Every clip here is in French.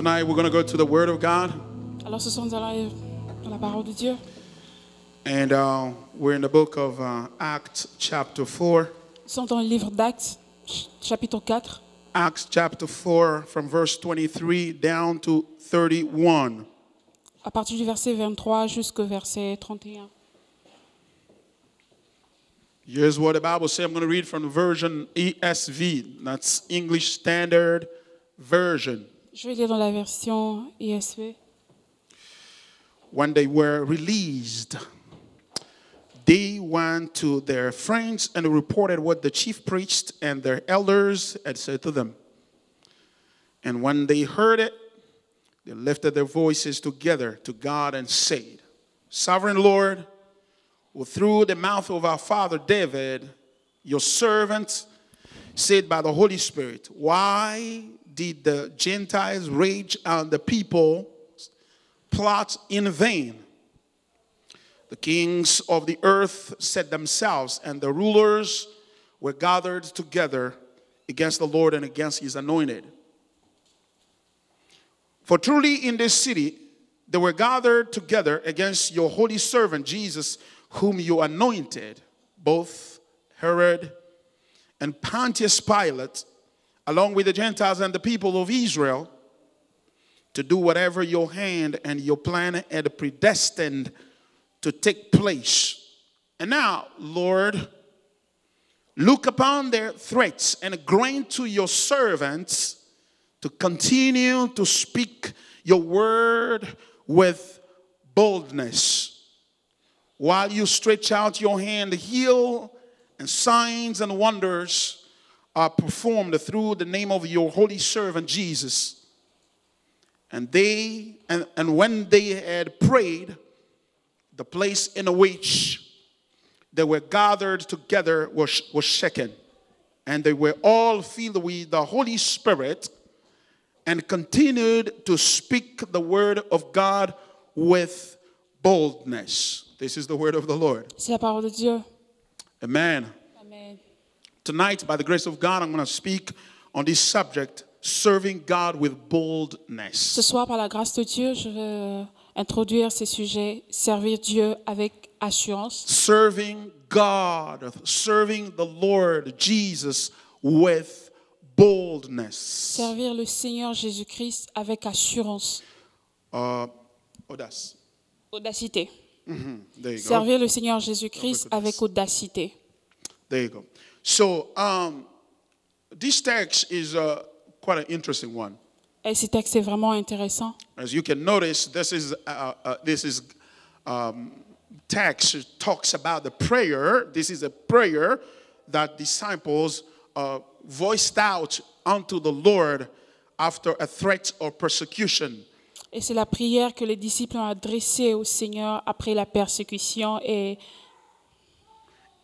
Tonight we're going to go to the Word of God. Alors ce soir, nous allons aller dans la parole de Dieu. And we're in the book of Acts chapter 4. Nous sommes dans le livre d'Actes, chapitre 4. Acts chapter 4 from verse 23 down to 31. À partir du verset 23 jusqu'au verset 31. Here's what the Bible says. I'm going to read from the version ESV. That's English Standard Version. Je vais lire dans la version ESV. When they were released, they went to their friends and reported what the chief priests and their elders had said to them. And when they heard it, they lifted their voices together to God and said, Sovereign Lord, who through the mouth of our father David, your servant, said by the Holy Spirit, why did the Gentiles rage on the people, plot in vain? The kings of the earth set themselves, and the rulers were gathered together against the Lord and against his anointed. For truly in this city they were gathered together against your holy servant Jesus, whom you anointed, both Herod and Pontius Pilate, along with the Gentiles and the people of Israel, to do whatever your hand and your plan had predestined to take place. And now, Lord, look upon their threats and grant to your servants to continue to speak your word with boldness. While you stretch out your hand, heal, and signs and wonders are performed through the name of your holy servant Jesus. And when they had prayed, the place in which they were gathered together was shaken, and they were all filled with the Holy Spirit and continued to speak the word of God with boldness. This is the word of the Lord. C'est la parole de Dieu. Amen. Amen. Tonight, by the grace of God, I'm going to speak on this subject, serving God with boldness. Ce soir, par la grâce de Dieu, je vais introduire ces sujets, servir Dieu avec assurance. Serving God, serving the Lord Jesus with boldness. Servir le Seigneur Jésus-Christ avec assurance. Audace. Audacité. There you go. Servir le Seigneur Jésus-Christ avec audacité. There you go. So, this text is quite an interesting one. Et ce texte est vraiment intéressant. As you can notice, this text talks about the prayer. This is a prayer that disciples voiced out unto the Lord after a threat or persecution. Et c'est la prière que les disciples ont adressée au Seigneur après la persécution.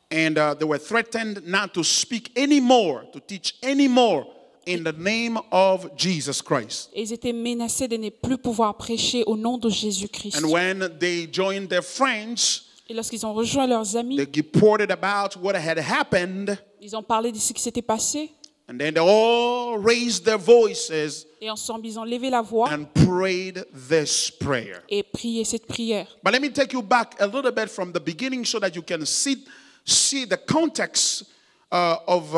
And they were threatened not to speak anymore, to teach anymore in the name of Jesus Christ. Ils étaient menacés de ne plus pouvoir prêcher au nom de Jésus-Christ. And when they joined their friends, Et lorsqu'ils ont rejoint leurs amis, they reported about what had happened. ils ont parlé de ce qui s'était passé. And then they all raised their voices Et ensemble, ils ont levé la voix and prayed this prayer. et prié cette prière. But let me take you back a little bit from the beginning so that you can see the context of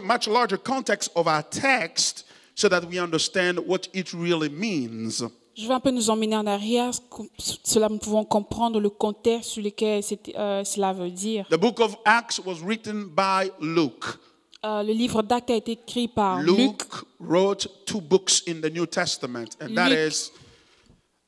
much larger context of our text so that we understand what it really means. Je vais un peu nous emmener en arrière, cela nous pouvons comprendre le contexte sur lequel cela veut dire. The book of Acts was written by Luke. Le livre d'Actes a été écrit par Luc. Luke wrote 2 books in the New Testament, and that is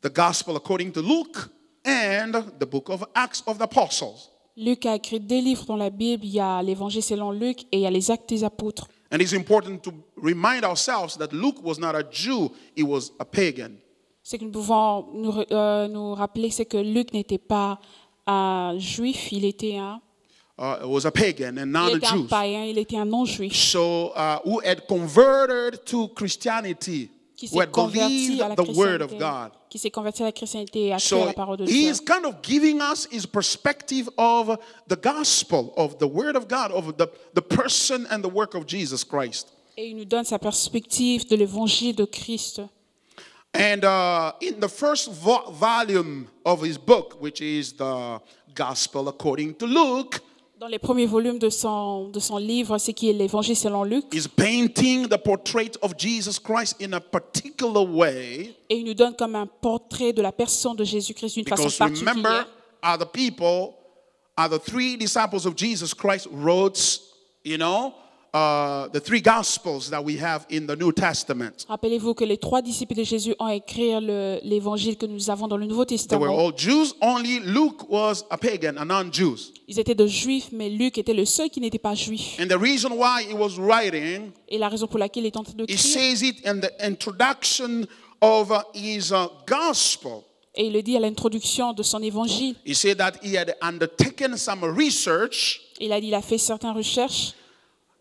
the Gospel according to Luke and the book of Acts of the Apostles. Luc a écrit 2 livres dans la Bible. Il y a l'Évangile selon Luc et il y a les Actes des Apôtres. And it's important to remind ourselves that Luke was not a Jew, he was a pagan. Ce que nous pouvons nous rappeler, c'est que Luc n'était pas un juif, il était un Was a pagan and not il a était un Jew. païen, il était un non-juif So, who had converted to Christianity, qui who s'est had converti believed à la the word of chrétienté, God. qui s'est converti à la chrétienté et a cru So à la parole de he Dieu. is kind of giving us his perspective of the gospel, of the word of God, of the person and the work of Jesus Christ. Et il nous donne sa perspective de l'évangile de Christ. And in the first volume of his book, which is the Gospel according to Luke, Dans les premiers volumes de son livre, c'est qui est l'évangile selon Luc. he's painting the portrait of Jesus Christ in a particular way. Et il nous donne comme un portrait de la personne de Jésus-Christ d'une façon Because remember, particulière. the three disciples of Jesus Christ wrote, the three Gospels that we have in the New Testament. Rappelez-vous que les 3 disciples de Jésus ont écrit l'évangile que nous avons dans le Nouveau They were Testament. all Jews, only Luke was a pagan, a non-Jew. Ils étaient de juifs, mais Luc était le seul qui n'était pas juif. And the reason why he was writing, Et la raison pour laquelle il est en train de he écrire, says it in the introduction of his gospel. et il le dit à l'introduction de son évangile, He said that he had undertaken some research il a dit qu'il a fait certaines recherches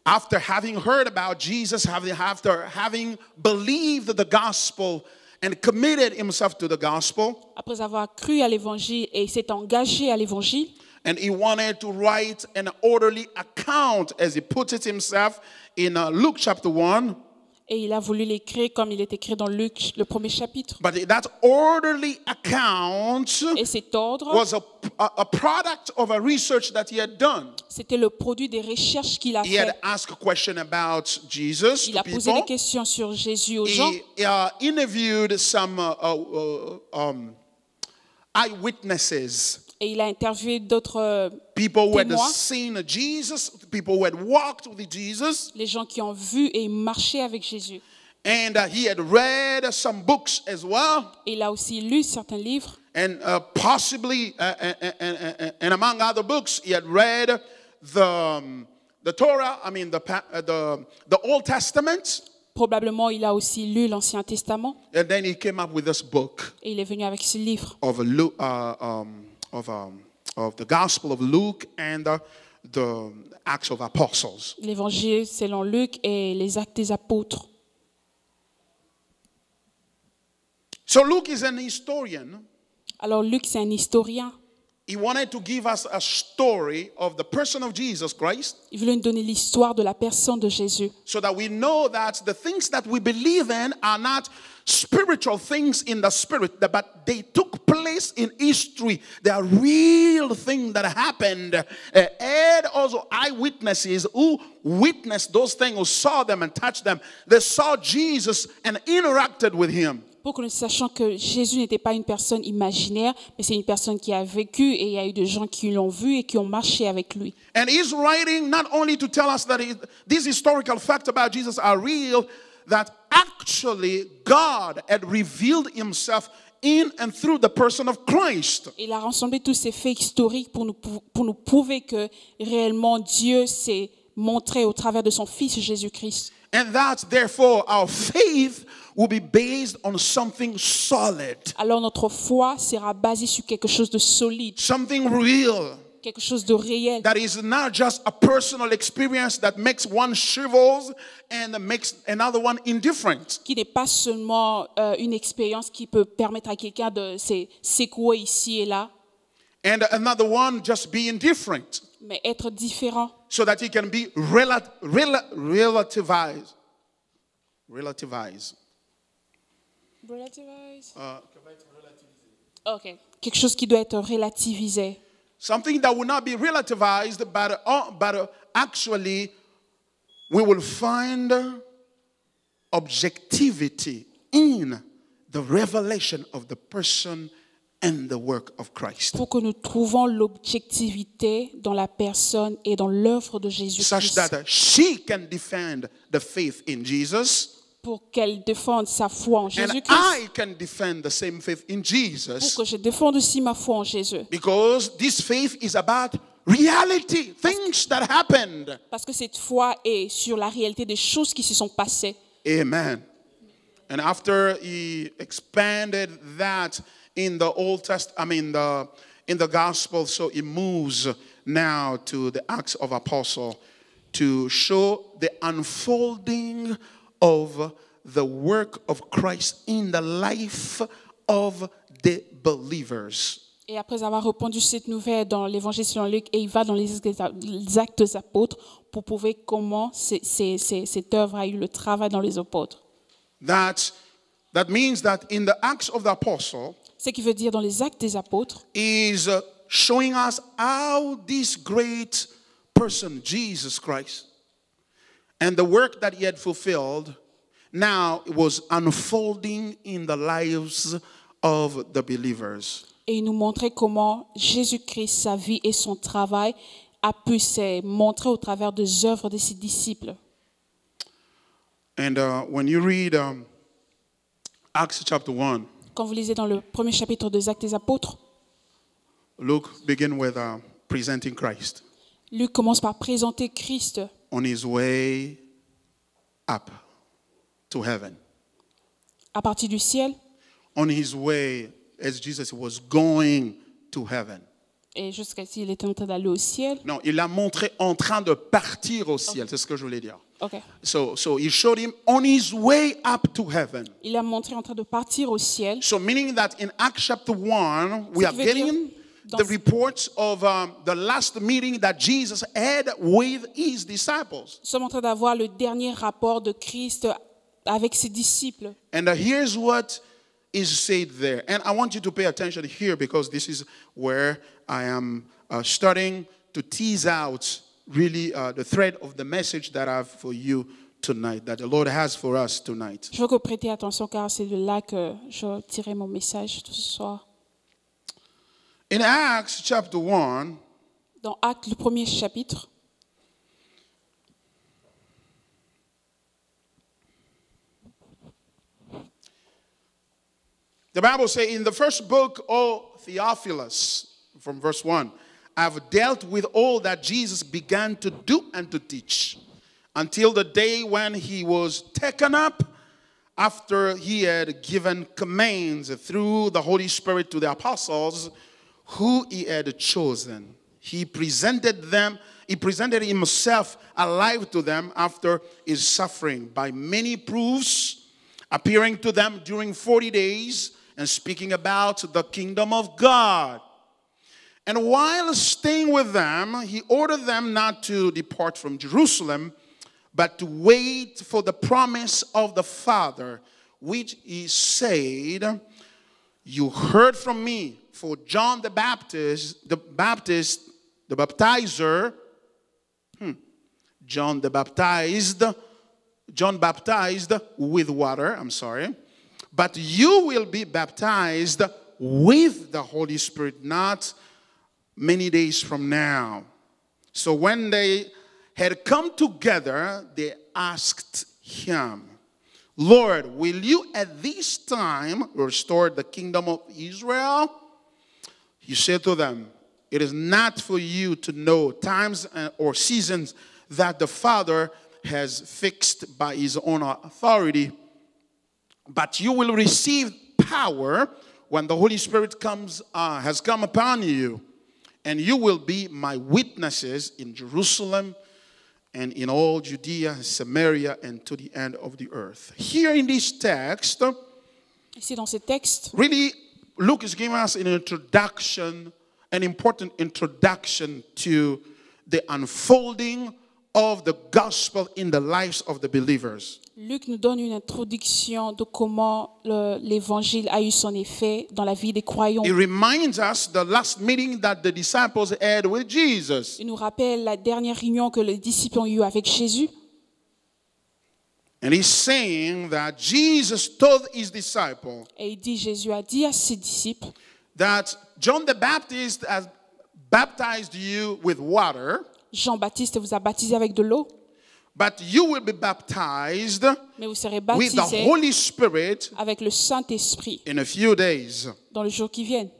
after having heard about Jesus, after having believed the gospel and committed himself to the gospel. après avoir cru à l'évangile et s'est engagé à l'évangile. And he wanted to write an orderly account, as he puts it himself, in Luke chapter 1. Et il a voulu l'écrire comme il est écrit dans Luc, le premier chapitre. But that orderly account Et cet ordre, was a product of a research that he had done. c'était le produit des recherches qu'il a He had fait. asked a question about Jesus Il to a posé des people. questions sur Jésus aux gens. He interviewed some eyewitnesses, Et il a interviewé d'autres people who had témoins, seen Jesus, people who had walked with Jesus, les gens qui ont vu et marché avec Jésus. and he had read some books as well. Et il a aussi lu certains livres. And possibly, and among other books, he had read the Torah. I mean, the Old Testament. Probablement, il a aussi lu l'Ancien Testament. And then he came up with this book Et il est venu avec ce livre of the Gospel of Luke and the Acts of Apostles. L'Évangile selon Luc et les Actes des Apôtres. So Luke is an historian. Alors Luc, c'est un historien. He wanted to give us a story of the person of Jesus Christ, Il voulait nous donner l'histoire de la personne de Jésus. so that we know that the things that we believe in are not spiritual things in the spirit, but they took place in history. They are real things that happened. And also eyewitnesses who witnessed those things, who saw them and touched them. They saw Jesus and interacted with him. Pour que nous sachions que Jésus n'était pas une personne imaginaire, mais c'est une personne qui a vécu et il y a eu des gens qui l'ont vu et qui ont marché avec lui. And he's writing not only to tell us that these historical facts about Jesus are real, that actually God had revealed himself in and through the person of Christ. Il a rassemblé tous ces faits historiques pour nous prouver que réellement Dieu s'est montré au travers de son Fils Jésus-Christ. And that therefore our faith will be based on something solid, Alors notre foi sera basée sur quelque chose de solide, something real, quelque chose de réel, that is not just a personal experience that makes one shivers and makes another one indifferent. qui n'est pas seulement une expérience qui peut permettre à quelqu'un de se secouer ici et là, And another one just be indifferent, mais être différent, so that he can be relativized. Ok. Quelque chose qui doit être relativisé. Something that will not be relativized, but actually we will find objectivity in the revelation of the person and the work of Christ. Pour que nous trouvons l'objectivité dans la personne et dans l'œuvre de Such Jésus-Christ. that she can defend the faith in Jesus, Pour qu'elle défende sa foi en and Jésus-Christ. I can defend the same faith in Pour Jesus, que je défende aussi ma foi en Jésus. because this faith is about reality, things that happened. Parce que cette foi est sur la réalité des choses qui se sont passées. Amen. And after he expanded that in the Old Testament, in the Gospel, so he moves now to the Acts of Apostle to show the unfolding of the work of Christ in the life of the believers. Et après avoir répandu cette nouvelle dans l'évangile selon Luc, et il va dans les actes des apôtres pour prouver comment cette œuvre a eu le travail dans les apôtres. That means that in the Acts of the Apostle Ce qui veut dire dans les actes des apôtres, is showing us how this great person, Jesus Christ, and the work that he had fulfilled, now it was unfolding in the lives of the believers. et il nous montrait comment Jésus-Christ, sa vie et son travail a pu se montrer au travers des œuvres de ses disciples. And when you read Acts chapter 1, Quand vous lisez dans le premier chapitre des actes des apôtres, Luke begin with presenting Christ Luc commence par présenter Christ on his way up to heaven. à partir du ciel, On his way, as Jesus was going to heaven. et jusqu'à ce qu'il était en train d'aller au ciel. Non, il l'a montré en train de partir au ciel, c'est ce que je voulais dire. Okay. So he showed him on his way up to heaven. Il a montré en train de partir au ciel. So meaning that in Acts chapter 1, we are Ce qui veut dire, getting dans the reports of the last meeting that Jesus had with his disciples. Nous sommes en train d'avoir le dernier rapport de Christ avec ses disciples. And here's what is said there. And I want you to pay attention here because this is where I am starting to tease out really the thread of the message that I have for you tonight, that the Lord has for us tonight. Je veux que vous prêtez attention car c'est de là que je tirais mon message ce soir. In Acts chapter 1, Dans Actes, le premier chapitre, the Bible says in the first book, O Theophilus, from verse 1, I've dealt with all that Jesus began to do and to teach until the day when he was taken up after he had given commands through the Holy Spirit to the apostles who he had chosen. He presented himself alive to them after his suffering by many proofs, appearing to them during 40 days and speaking about the kingdom of God. And while staying with them, he ordered them not to depart from Jerusalem, but to wait for the promise of the Father, which he said, you heard from me, for John the Baptizer, John baptized with water, but you will be baptized with the Holy Spirit not many days from now. So when they had come together, they asked him, Lord, will you at this time restore the kingdom of Israel? He said to them, it is not for you to know times or seasons that the Father has fixed by his own authority, but you will receive power when the Holy Spirit has come upon you, and you will be my witnesses in Jerusalem and in all Judea, Samaria, and to the end of the earth. Here in this text, ici dans ce texte, really, Luke is giving us an introduction, an important introduction to the unfolding of the gospel in the lives of the believers. Luc nous donne une introduction de comment l'évangile a eu son effet dans la vie des croyants. It reminds us the last meeting that the disciples had with Jesus. Il nous rappelle la dernière réunion que les disciples ont eue avec Jésus. And he's saying that Jesus told his disciples Et il dit, Jésus a dit à ses disciples that John the Baptist has baptized you with water, Jean-Baptiste vous a baptisé avec de l'eau, but you will be baptized mais vous serez with the baptisés Holy Spirit avec le Saint-Esprit in a few days. dans les jours qui viennent.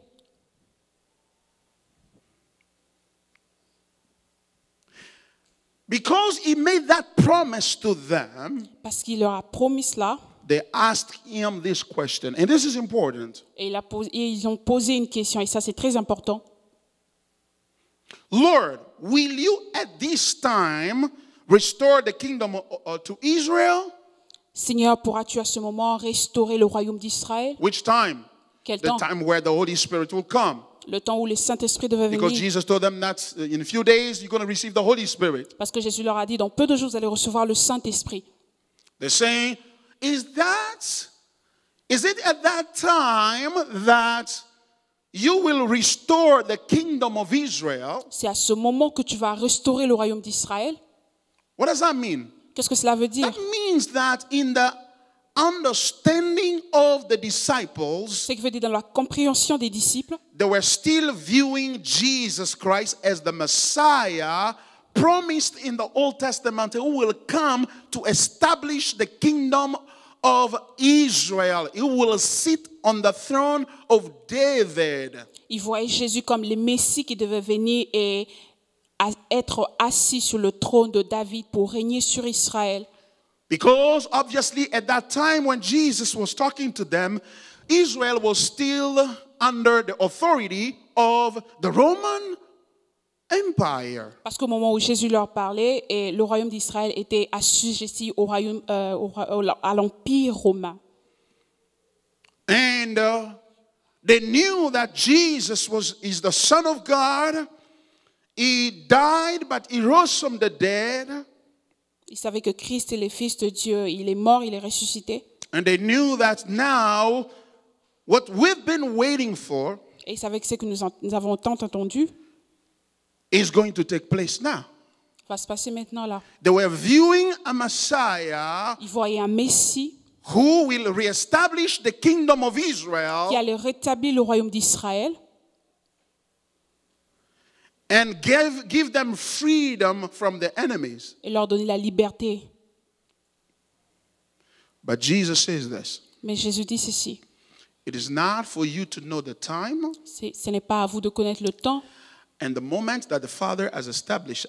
Because he made that promise to them, Parce qu'il leur a promis cela, they asked him this question, and this is important. et ils ont posé une question, et ça c'est très important. Lord, will you at this time restore the kingdom to Israel? Seigneur, pourras-tu à ce moment restaurer le royaume d'Israël? Which time? Quel The temps? time where the Holy Spirit will come. le temps où le Saint-Esprit devait Because venir. Jesus told them that in a few days you're going to receive the Holy Spirit. Parce que Jésus leur a dit, dans peu de jours, vous allez recevoir le Saint-Esprit. They're saying, is it at that time that you will restore the kingdom of Israel? C'est à ce moment que tu vas restaurer le royaume d'Israël. What does that mean? Qu'est-ce que cela veut dire? That means that in the understanding of the disciples, C'est que veut dire dans la compréhension des disciples, they were still viewing Jesus Christ as the Messiah promised in the Old Testament who will come to establish the kingdom of Israel. He will sit on the throne of David. ils voyaient Jésus comme le Messie qui devait venir et être assis sur le trône de David pour régner sur Israël. Because obviously at that time when Jesus was talking to them, Israel was still under the authority of the Roman Empire. Parce qu'au moment où Jésus leur parlait, et le royaume d'Israël était assujetti au royaume, à l'empire romain. And they knew that Jesus is the Son of God. He died, but he rose from the dead. Ils savaient que Christ est le Fils de Dieu. Il est mort, il est ressuscité. And they knew that now what we've been waiting for Et ils savaient que ce que nous avons tant attendu is going to take place now. va se passer maintenant là. They were viewing a Messiah Ils voyaient un Messie who will reestablish the kingdom of qui Israel allait rétablir le royaume d'Israël and give them freedom from their enemies. et leur donner la liberté. But Jesus says this. Mais Jésus dit ceci. It is not for you to know the time Ce n'est pas à vous de connaître le temps and the moment that the Father has established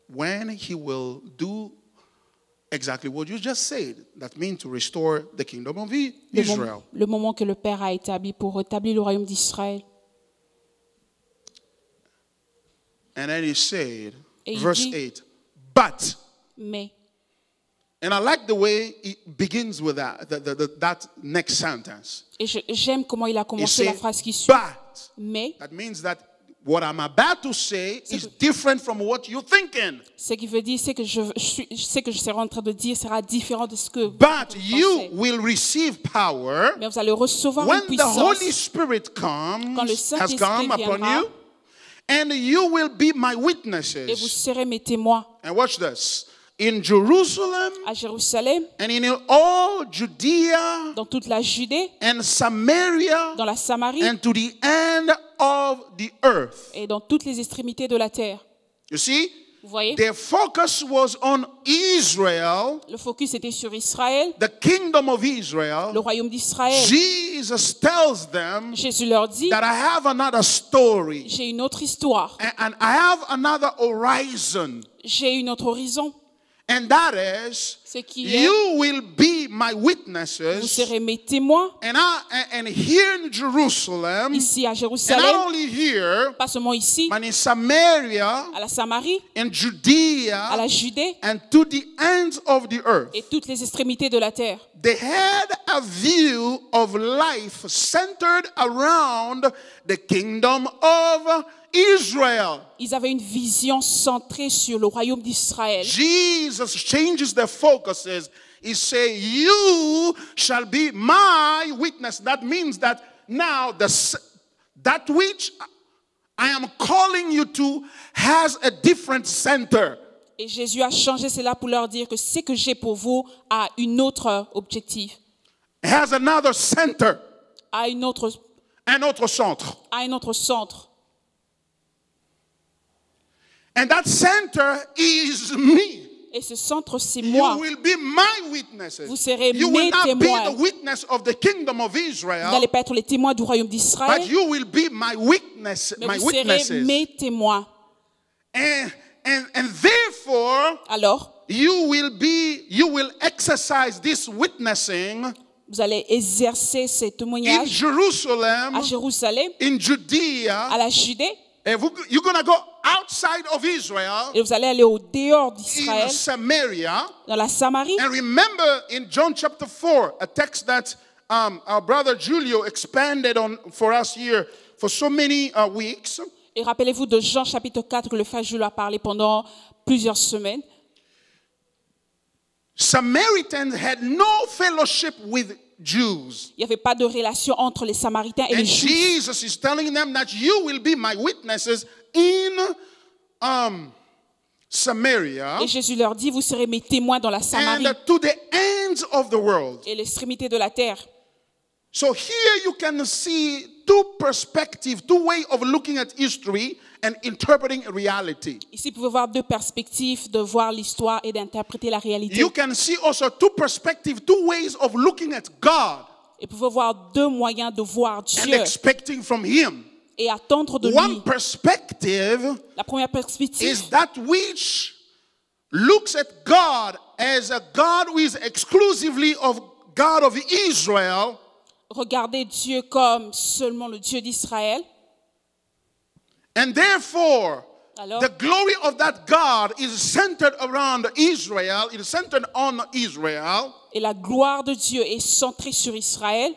when He will do exactly what you just said. That means to restore the kingdom of Israel. le moment que le Père a établi pour rétablir le royaume d'Israël. And then He said, Et il verse dit- 8, but. Mais, And I like the way it begins with that next sentence. et j'aime comment il a He commencé la said, phrase qui suit. but. Mais, That means that what I'm about to say is different from what you're thinking. ce qui veut dire, c'est que ce que je serai en train de dire sera différent de ce que vous But pensez. you will receive power Mais vous allez recevoir when une the puissance Holy Spirit quand le has Saint-Esprit come upon viendra. you, and you will be my Et vous witnesses. serez mes témoins And watch this. In Jerusalem à Jérusalem, and in all Judea dans toute la Judée, and Samaria dans la Samarie and to the end of the earth. et dans toutes les extrémités de la terre. You see, Vous voyez? their focus was on Israel, Le focus était sur Israël, the kingdom of le Israel. royaume d'Israël. Jesus tells them Jésus leur dit, that I have another story j'ai une autre histoire, and I have another horizon, j'ai une autre horizon. and that is Ce qui est, you will be my vous witnesses. serez mes témoins And here in Jerusalem, ici à and not Jérusalem, only here, pas seulement ici, but in Samaria, à la Samarie, in à Judea, la Judée and to the ends of the earth. et toutes les extrémités de la terre. They had a view of life centered around the kingdom of Israel. Ils avaient une vision centrée sur le royaume d'Israël. Jesus changes their focuses. He says, you shall be my witness. That means that now that which I am calling you to has a different center. Et Jésus a changé cela pour leur dire que ce que j'ai pour vous a une autre objectif, It has another center, a une autre, un autre centre. a un autre centre. And that center is me. Et ce centre, c'est You moi. will be my witnesses. Vous serez You will mes not be témoins. the witness of the kingdom of Vous Israel, n'allez pas être les témoins du royaume but d'Israël, you will be my witness, mais my vous serez witnesses. mes témoins. And therefore, Alors, you will exercise this witnessing vous allez exercer ces in témoignages Jerusalem, à Jérusalem, in Judea, à la Judée, and you're going to go outside of Israel, et vous allez aller au dehors in d'Israël, Samaria. dans la Samarie. And remember in John chapter 4, a text that our brother Julio expanded on for us here for so many weeks. Et rappelez-vous de Jean chapitre 4 que le frère Jules a parlé pendant plusieurs semaines. Samaritans had no fellowship with Jews. Il n'y avait pas de relation entre les Samaritains et And les Juifs. Jesus is telling them that you will be my witnesses in Samaria Et Jésus leur dit, vous serez mes témoins dans la Samarie and to the ends of the world. et l'extrémité de la terre. So here you can see two perspectives, two ways of looking at history and interpreting reality. Ici, vous pouvez voir deux perspectives de voir l'histoire et d'interpréter la réalité. You can see also two perspectives, two ways of looking at God Et vous pouvez voir deux moyens de voir and Dieu expecting from Him. et attendre de One lui. perspective La première perspective, is that which looks at God as a God who is exclusively of God of Israel, regardez Dieu comme seulement le Dieu d'Israël. and therefore Alors, the glory of that God is centered around Israel, it is centered on Israel, et la gloire de Dieu est centrée sur Israël.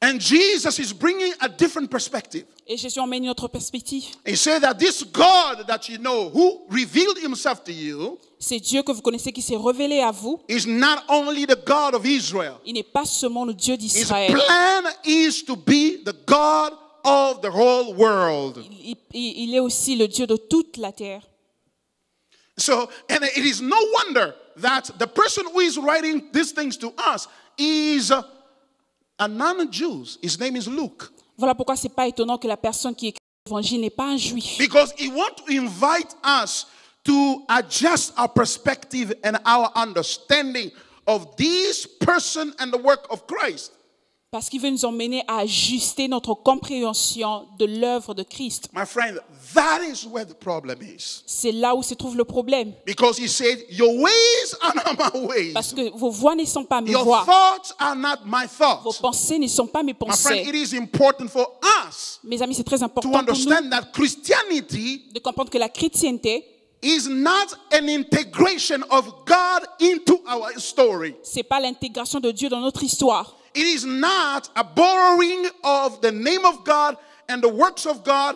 and Jesus is bringing a different perspective. Et Jésus emmène une autre perspective. He said that this God that you know, who revealed himself to you, C'est Dieu que vous connaissez qui s'est révélé à vous. is not only the God of Israel. Il n'est pas seulement le Dieu His d'Israël. plan is to be the God of the whole world. Il est aussi le Dieu de toute la terre. So, and it is no wonder that the person who is writing these things to us is a non-Jew. His name is Luke. Voilà pourquoi c'est pas étonnant que la personne qui écrit l'évangile n'est pas un juif. Because he wants to invite us to adjust our perspective and our understanding of this person and the work of Christ. Parce qu'il veut nous emmener à ajuster notre compréhension de l'œuvre de Christ. My friend, that is where the problem is. C'est là où se trouve le problème. Because he said, your ways are not my ways. Parce que vos voix ne sont pas mes Your voix. thoughts are not my Vos thoughts. pensées ne sont pas mes My friend, pensées. it is important for us Mes amis, c'est très to important pour nous understand that Christianity de comprendre que la chrétienté, is not an integration of God into our story. c'est pas l'intégration de Dieu dans notre histoire. It is not a borrowing of the name of God and the works of God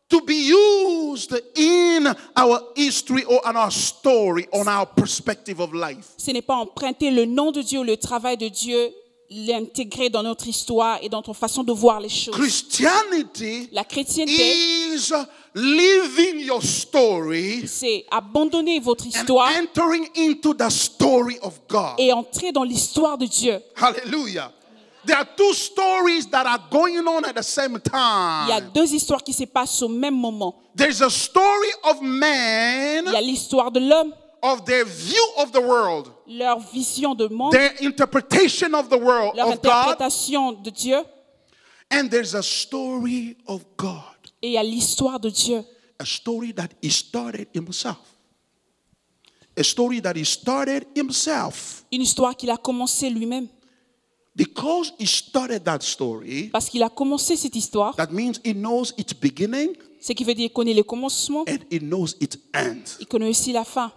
to be used in our history or in our story, on our perspective of life. Ce n'est pas emprunter le nom de Dieu, le travail de Dieu, l'intégrer dans notre histoire et dans notre façon de voir les choses. Christianity La chrétienté, is living your story c'est abandonner votre and histoire entering into the story of God. et entrer dans l'histoire de Dieu. Hallelujah. There are two stories that are going on at the same Il y a time. deux histoires qui se passent au même moment. There's a story of Il y man, a l'histoire de l'homme, of their view of the world, leur vision de monde, their interpretation of the world, leur of God, interprétation de Dieu, and there's a story of God, et il y a l'histoire de Dieu. a story that he started himself. A story that he started himself. Une histoire qu'il a commencé lui-même. Because he started that story, Parce qu'il a commencé cette histoire, that means he knows its beginning ce qui veut dire qu'il connaît le commencement, and he knows its end. il connaît aussi la fin.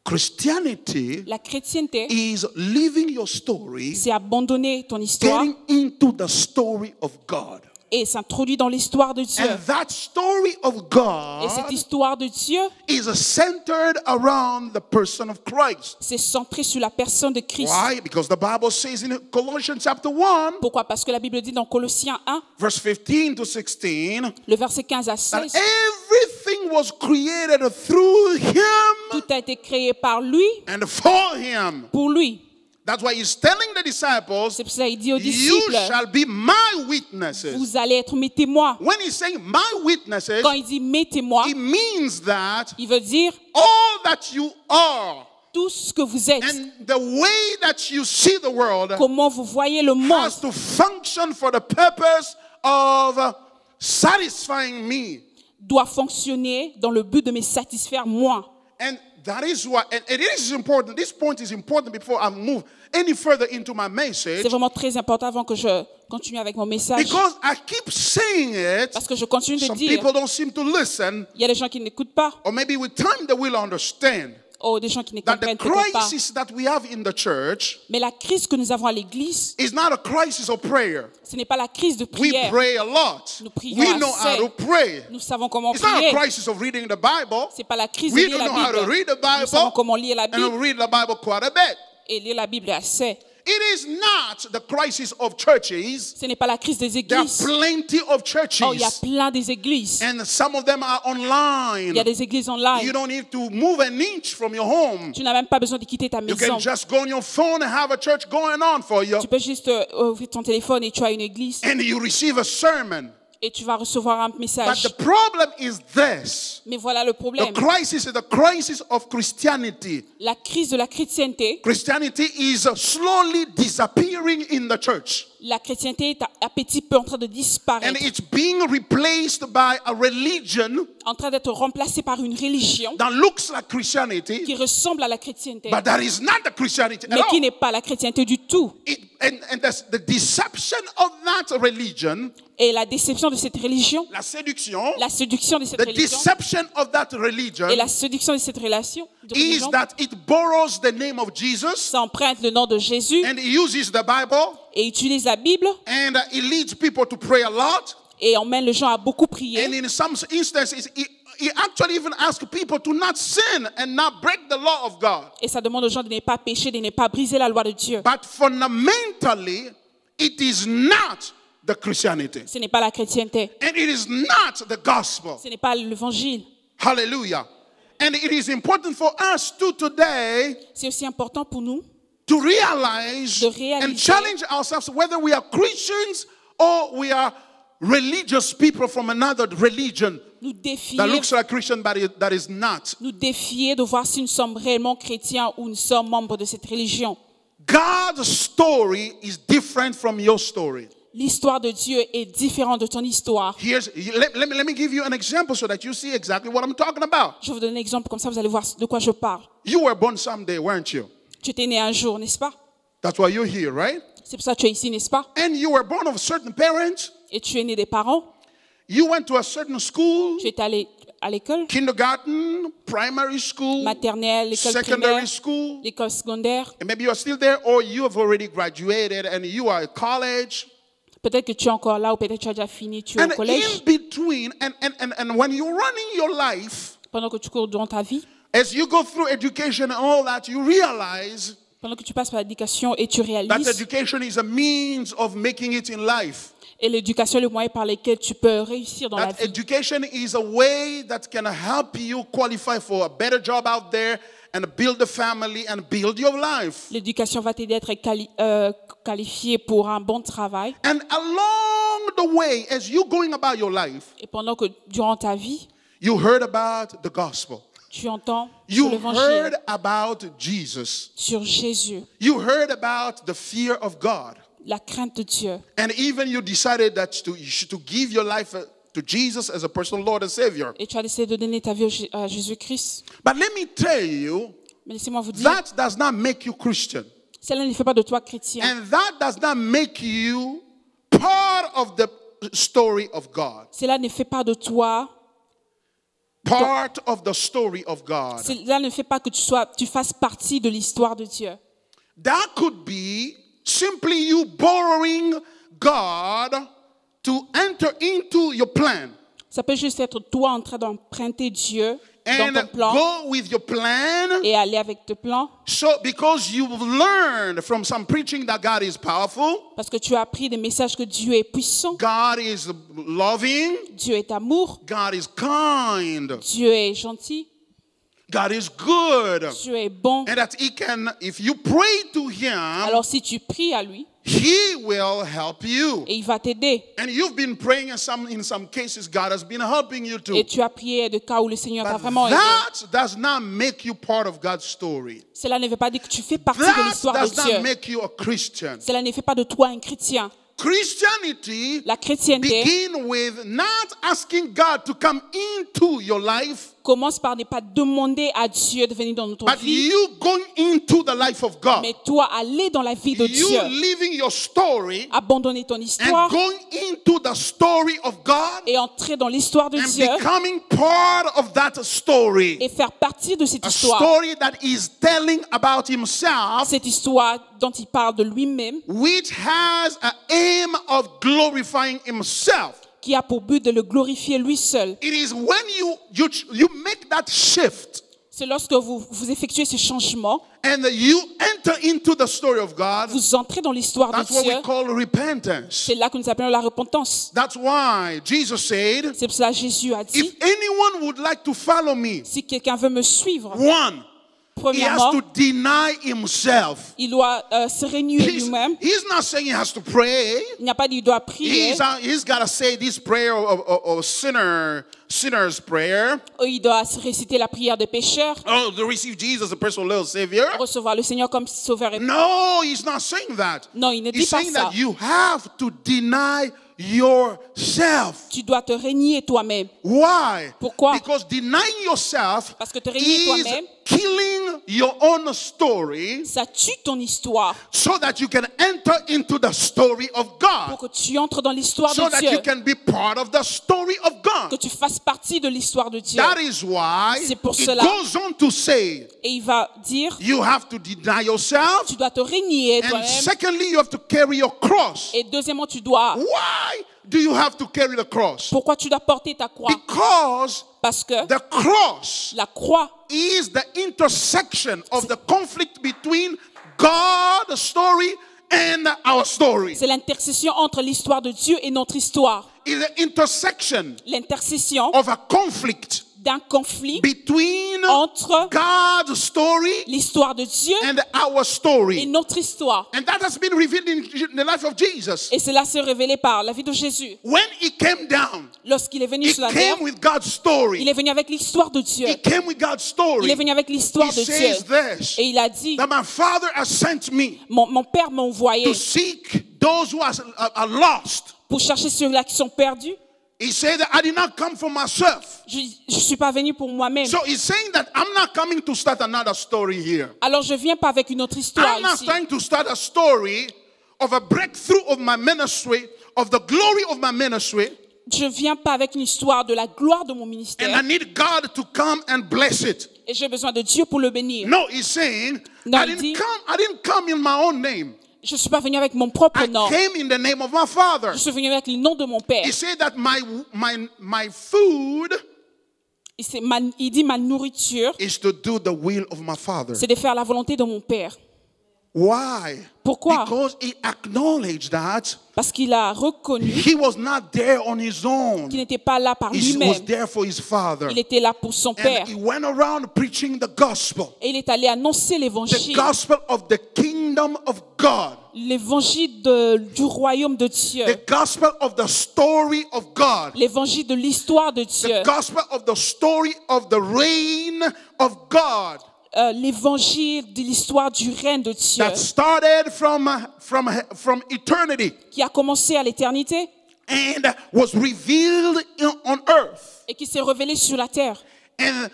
Christianity La chrétienté, is living your story, c'est abandonner ton histoire getting into the story of God. et s'introduire dans l'histoire de Dieu. And that story of Et cette God histoire de Dieu, is centered around the person of Christ. c'est centré sur la personne de Christ. Why? Because the Bible says in Colossians chapter 1, Pourquoi? Parce que la Bible dit dans Colossiens 1, verse 15 to 16, le verset 15 à that 16, everything was created through him tout a été créé par lui, and for him. pour lui. That's why he's telling the disciples, C'est pour ça qu'il dit aux you disciples, shall be my witnesses. vous allez être mes témoins. When he's saying my witnesses, Quand il dit mes témoins, it means that il veut dire all that you are tout ce que vous êtes, and the way that you see the world comment vous voyez le monde, has to function for the purpose of satisfying me. doit fonctionner dans le but de me satisfaire moi. And that is why, and it is important, this point is important before I move any further into my message, C'est vraiment très important avant que je continue avec mon message. because I keep saying it, Parce que je continue de some dire, people don't seem to listen, il y a des gens qui n'écoutent pas. or maybe with time they will understand. Oh, des gens qui ne that the comprennent peut-être pas. crisis that we have in the church Mais la crise que nous avons à l'église, is not a crisis of prayer. ce n'est pas la crise de We prière. pray a lot. Nous prions We know assez. how to pray. Nous savons comment It's not a prier. crisis of reading the Bible. Ce n'est pas la crise de We lire don't la know how to Bible. read the Nous savons Bible, comment lire la and we Bible. read the Bible quite a bit. Et lire la Bible assez. It is not the crisis of churches. Ce n'est pas la crise des There are églises. plenty of churches, Oh, il y a plein des églises. and some of them are Il y online. a des églises You online. don't need to move an inch from your home. Tu n'as même pas besoin de quitter ta You maison. can just go on your phone and have a church going on for you, Tu peux juste ouvrir ton téléphone et tu as une église and you receive a sermon. et tu vas recevoir un But message. the problem is this. Mais voilà le The problème. crisis is the crisis of Christianity. La crise de la chrétienté. Christianity is slowly disappearing in the church. La chrétienté est à petit peu en train de And disparaître, it's being replaced by a religion en train d'être remplacée par une religion that looks like Christianity, qui ressemble à la chrétienté, but that is not the Christianity at mais qui all. n'est pas la chrétienté du tout. And the deception of that religion, Et la déception de cette religion, la séduction, la séduction de cette the religion deception of that religion et la séduction de cette relation, de is religion, that it borrows the name of Jesus ça emprunte le nom de Jésus and it uses the Bible et utilise la Bible and it leads people to pray a lot. et emmène les gens à beaucoup prier. And in some instances, it actually even asks people to not sin and not break the law of God. Et ça demande aux gens de ne pas pécher, de ne pas briser la loi de Dieu. But fundamentally, it is not the Christianity. Ce n'est pas la chrétienté, And it is not the gospel. ce n'est pas l'évangile. Hallelujah. And it is important for us to today C'est aussi important pour nous to realize de réaliser and challenge ourselves whether we are Christians or we are religious people from another religion nous défier, that looks like Christian but that is not. nous défier de voir si nous sommes réellement chrétiens ou nous sommes membres de cette religion. God's story is different from your story. L'histoire de Dieu est différente de ton histoire. Let me give you an example so that you see exactly what I'm talking about. Je vais vous donner un exemple, comme ça vous allez voir de quoi je parle. You were born someday, weren't you? Tu étais né un jour, n'est-ce pas? That's why you're here, right? C'est pour ça que tu es ici, n'est-ce pas? And you were born of certain parents. Et tu es né des parents. You went to a certain school, Tu es allé à l'école, kindergarten, primary school, maternelle, l'école secondary primaire, school. l'école secondaire. And maybe you're still there or you have already graduated and you are at college. Peut-être que tu es encore là ou peut-être que tu as déjà fini, tu es And au collège. in between, and when you're running your life, Pendant que tu cours dans ta vie, as you go through education and all that, you realize pendant que tu passes par l'éducation et tu that réalises, education is a means of making it in life. et l'éducation est le moyen par lequel tu peux réussir dans la That vie. education is a way that can help you qualify for a better job out there and build a family and build your life. L'éducation va t'aider à être qualifié pour un bon travail. And along the way, as you're going about your life, Et pendant que durant ta vie, you heard about the gospel. tu entends sur You l'évangile, heard about Jesus. sur Jésus, You heard about the fear of God. la crainte de Dieu. And even you decided that you should to give your life to Jesus as a personal Lord and Savior. Et tu as décidé de donner ta vie à Jésus-Christ. But let me tell you, Mais laissez-moi vous dire, that does not make you Christian. cela ne fait pas de toi chrétien. And that does not make you part of the story of God. Cela ne fait pas de toi, Part of the story of God. cela ne fait pas que tu fasses partie de l'histoire de Dieu. That could be simply you borrowing God to enter into your plan. Ça peut juste être toi en train d'emprunter Dieu dans And ton plan go with your plan. et aller avec tes plans So, because you've learned from some preaching that God is powerful, parce que tu as appris des messages que Dieu est puissant, God is loving, Dieu est amour, God is kind, Dieu est gentil, God is good. Dieu est bon. And that He can, if you pray to Him, Alors si tu pries à lui, He will help you. et il va t'aider. And you've been praying, and in some cases, God has been helping you too. Et tu as prié de cas où le Seigneur t'a But vraiment aidé. that does not make you part of God's story. Cela ne veut pas dire que tu fais partie de That l'histoire does de not Dieu. make you a Christian. Cela ne fait pas de toi un chrétien. Christianity La chrétienté begin with not asking God to come into your life, Commence par ne pas demander à Dieu de venir dans notre but vie, you going into the life of God. mais toi aller dans la vie de You Dieu, living your story abandonner ton and histoire going into the story of God et entrer dans l'histoire de and Dieu becoming part of that story. et faire partie de cette A histoire. story that is telling about himself, Cette histoire dont il parle de lui-même, which has an aim of glorifying himself. qui a pour but de le glorifier lui seul. It is when you make that shift C'est lorsque vous effectuez ce changement, and you enter into the story of God, vous entrez dans l'histoire de that's what Dieu. we call repentance. C'est là que nous appelons la repentance. That's why Jesus said, C'est pour cela que Jésus a dit, if anyone would like to follow me, si quelqu'un veut me suivre, one, he has premièrement, to deny himself. il doit se réunir lui-même. He's not saying he has to pray. Il n'a pas dit qu'il doit prier, He's got to say this prayer of sinner's prayer. il doit réciter la prière de pécheur, Oh, to receive Jesus, the personal little Savior. recevoir le Seigneur comme sauveur. No, he's not saying that. Non, il ne dit He's pas saying ça. that you have to deny yourself. Tu dois te régner toi-même. Why? Pourquoi? Because denying yourself Parce que te régner is toi-même, killing your own story ça tue ton histoire so that you can enter into the story of pour God. que tu entres dans l'histoire So de that you Dieu, can be part of the story of que God. tu fasses partie de l'histoire de Dieu. That is why C'est pour it cela. goes on to say, Et il va dire, you have to deny yourself. tu dois te régner And toi-même. secondly, you have to carry your cross. Et deuxièmement, tu dois. Why do you have to carry the cross? Pourquoi tu dois porter ta croix? Because Parce que the cross la croix, is the intersection of the conflict between God's story and our story. c'est l'intercession entre l'histoire de Dieu et notre histoire. It's the intersection L'intercession of a conflict d'un conflit between entre God's story l'histoire de Dieu and our et story. notre histoire. And that has been revealed in the life of Jesus. Et cela s'est révélé par la vie de Jésus. When he came down, Lorsqu'il est venu he sur la terre, came with God's story. il est venu avec l'histoire de Dieu. He came with God's story. Il est venu avec l'histoire He de Dieu. says this, Et il a dit, that my Father has sent me mon Père m'a envoyé to seek those who are lost. pour chercher ceux-là qui sont perdus. He said that I did not come for myself. Je ne suis pas venu pour moi-même. So he's saying that I'm not coming to start another story here. Alors je viens pas avec une autre histoire I'm not ici. trying to start a story of a breakthrough of my ministry, of the glory of my ministry, Je viens pas avec une histoire de la gloire de mon and ministère. I need God to come and bless it. Et j'ai besoin de Dieu pour le bénir. No, he's saying No, I il dit- didn't come in my own name. Je suis pas venu avec mon propre I nom. came in the name of my Father. Je suis venu avec le nom de mon Père. He said that my food Il dit ma nourriture, is to do the will of my Father. c'est de faire la volonté de mon Père. Why? Pourquoi? Because he acknowledged that Parce qu'il a reconnu he was not there on his own. qu'il n'était pas là par He was lui-même. there for his Father. Il était là pour son Père. And he went around preaching the gospel. Et il est allé annoncer The l'évangile. gospel of the kingdom of God. L'évangile du royaume de Dieu. The gospel of the story of God. L'évangile de l'histoire de Dieu. The gospel of the story of the reign of God. L'évangile de l'histoire du règne de Dieu. That started from eternity Qui a commencé à l'éternité and was revealed on earth. et qui s'est révélé sur la terre. And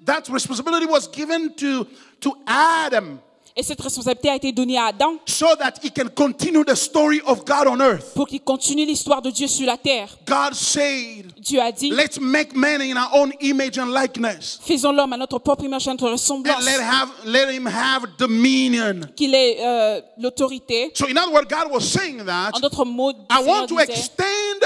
that responsibility was given to Adam Et cette responsabilité a été donnée à Adam so that he can continue the story of God on earth. pour qu'il continue l'histoire de Dieu sur la terre. God said, Dieu a dit, let's make man in our own image and likeness. faisons l'homme à notre propre image et à notre ressemblance. And let him have dominion. Qu'il ait l'autorité. So in other words, God was saying that En d'autres mots, le I Seigneur want to disait, extend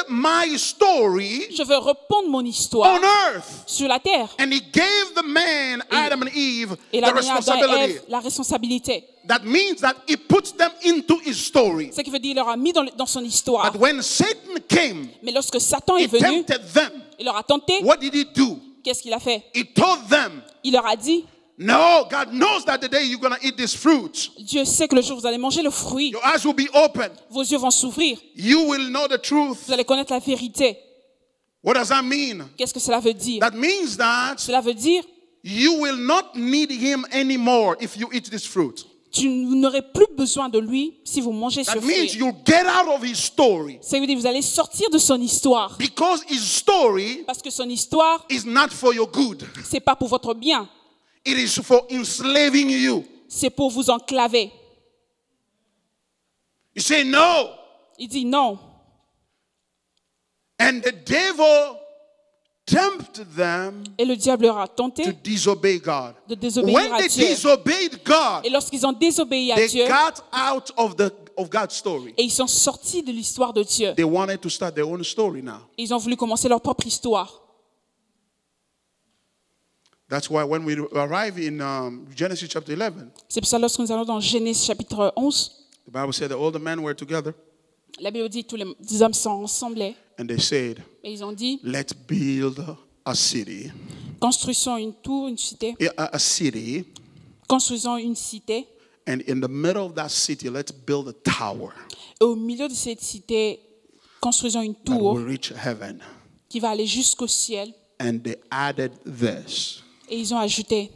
my story je veux répondre mon histoire on earth. sur la terre. And he gave the man, Adam and Eve, Et il the a donné à Adam et responsibility. Ève la responsabilité. That means that he puts them into his story. Ce qui veut dire qu'il leur a mis dans son histoire. But when Satan came, Mais lorsque Satan est he venu, tempted them. il leur a tenté. What did he do? Qu'est-ce qu'il a fait? He told them, Il leur a dit, no, God knows that the day you're going to eat this fruit, Dieu sait que le jour où vous allez manger le fruit, your eyes will be open. vos yeux vont s'ouvrir. You will know the truth. Vous allez connaître la vérité. What does that mean? Qu'est-ce que cela veut dire? That means that Cela veut dire you will not need him anymore if you eat this fruit. Vous n'aurez plus besoin de lui si vous mangez ce That means fruit. you'll get out of his story. Ça veut dire que vous allez sortir de son histoire. Because his story Parce que son histoire, is not for your good. c'est pas pour votre bien. It is for enslaving you. C'est pour vous enclaver. You say no. Il dit non. And the devil tempted them Et le diable leur a to tenté disobey God. de désobéir When à they Dieu. disobeyed God, Et lorsqu'ils ont désobéi à they Dieu, got out of God's story. et ils sont sortis de l'histoire de Dieu. They wanted to start their own story now. Ils ont voulu commencer leur propre histoire. That's why when we arrive in Genesis chapter 11, C'est pour ça que lorsque nous allons dans Genèse chapitre 11, the Bible said that all the men were together la Bible dit que tous les hommes sont ensemble and they said, et ils ont dit, let's build a city. construisons une tour, une cité, A city, construisons une cité, and in the middle of that city, let's build a tower et au milieu de cette cité, construisons une that tour will reach heaven. qui va aller jusqu'au ciel. And they added this. Et ils ont ajouté,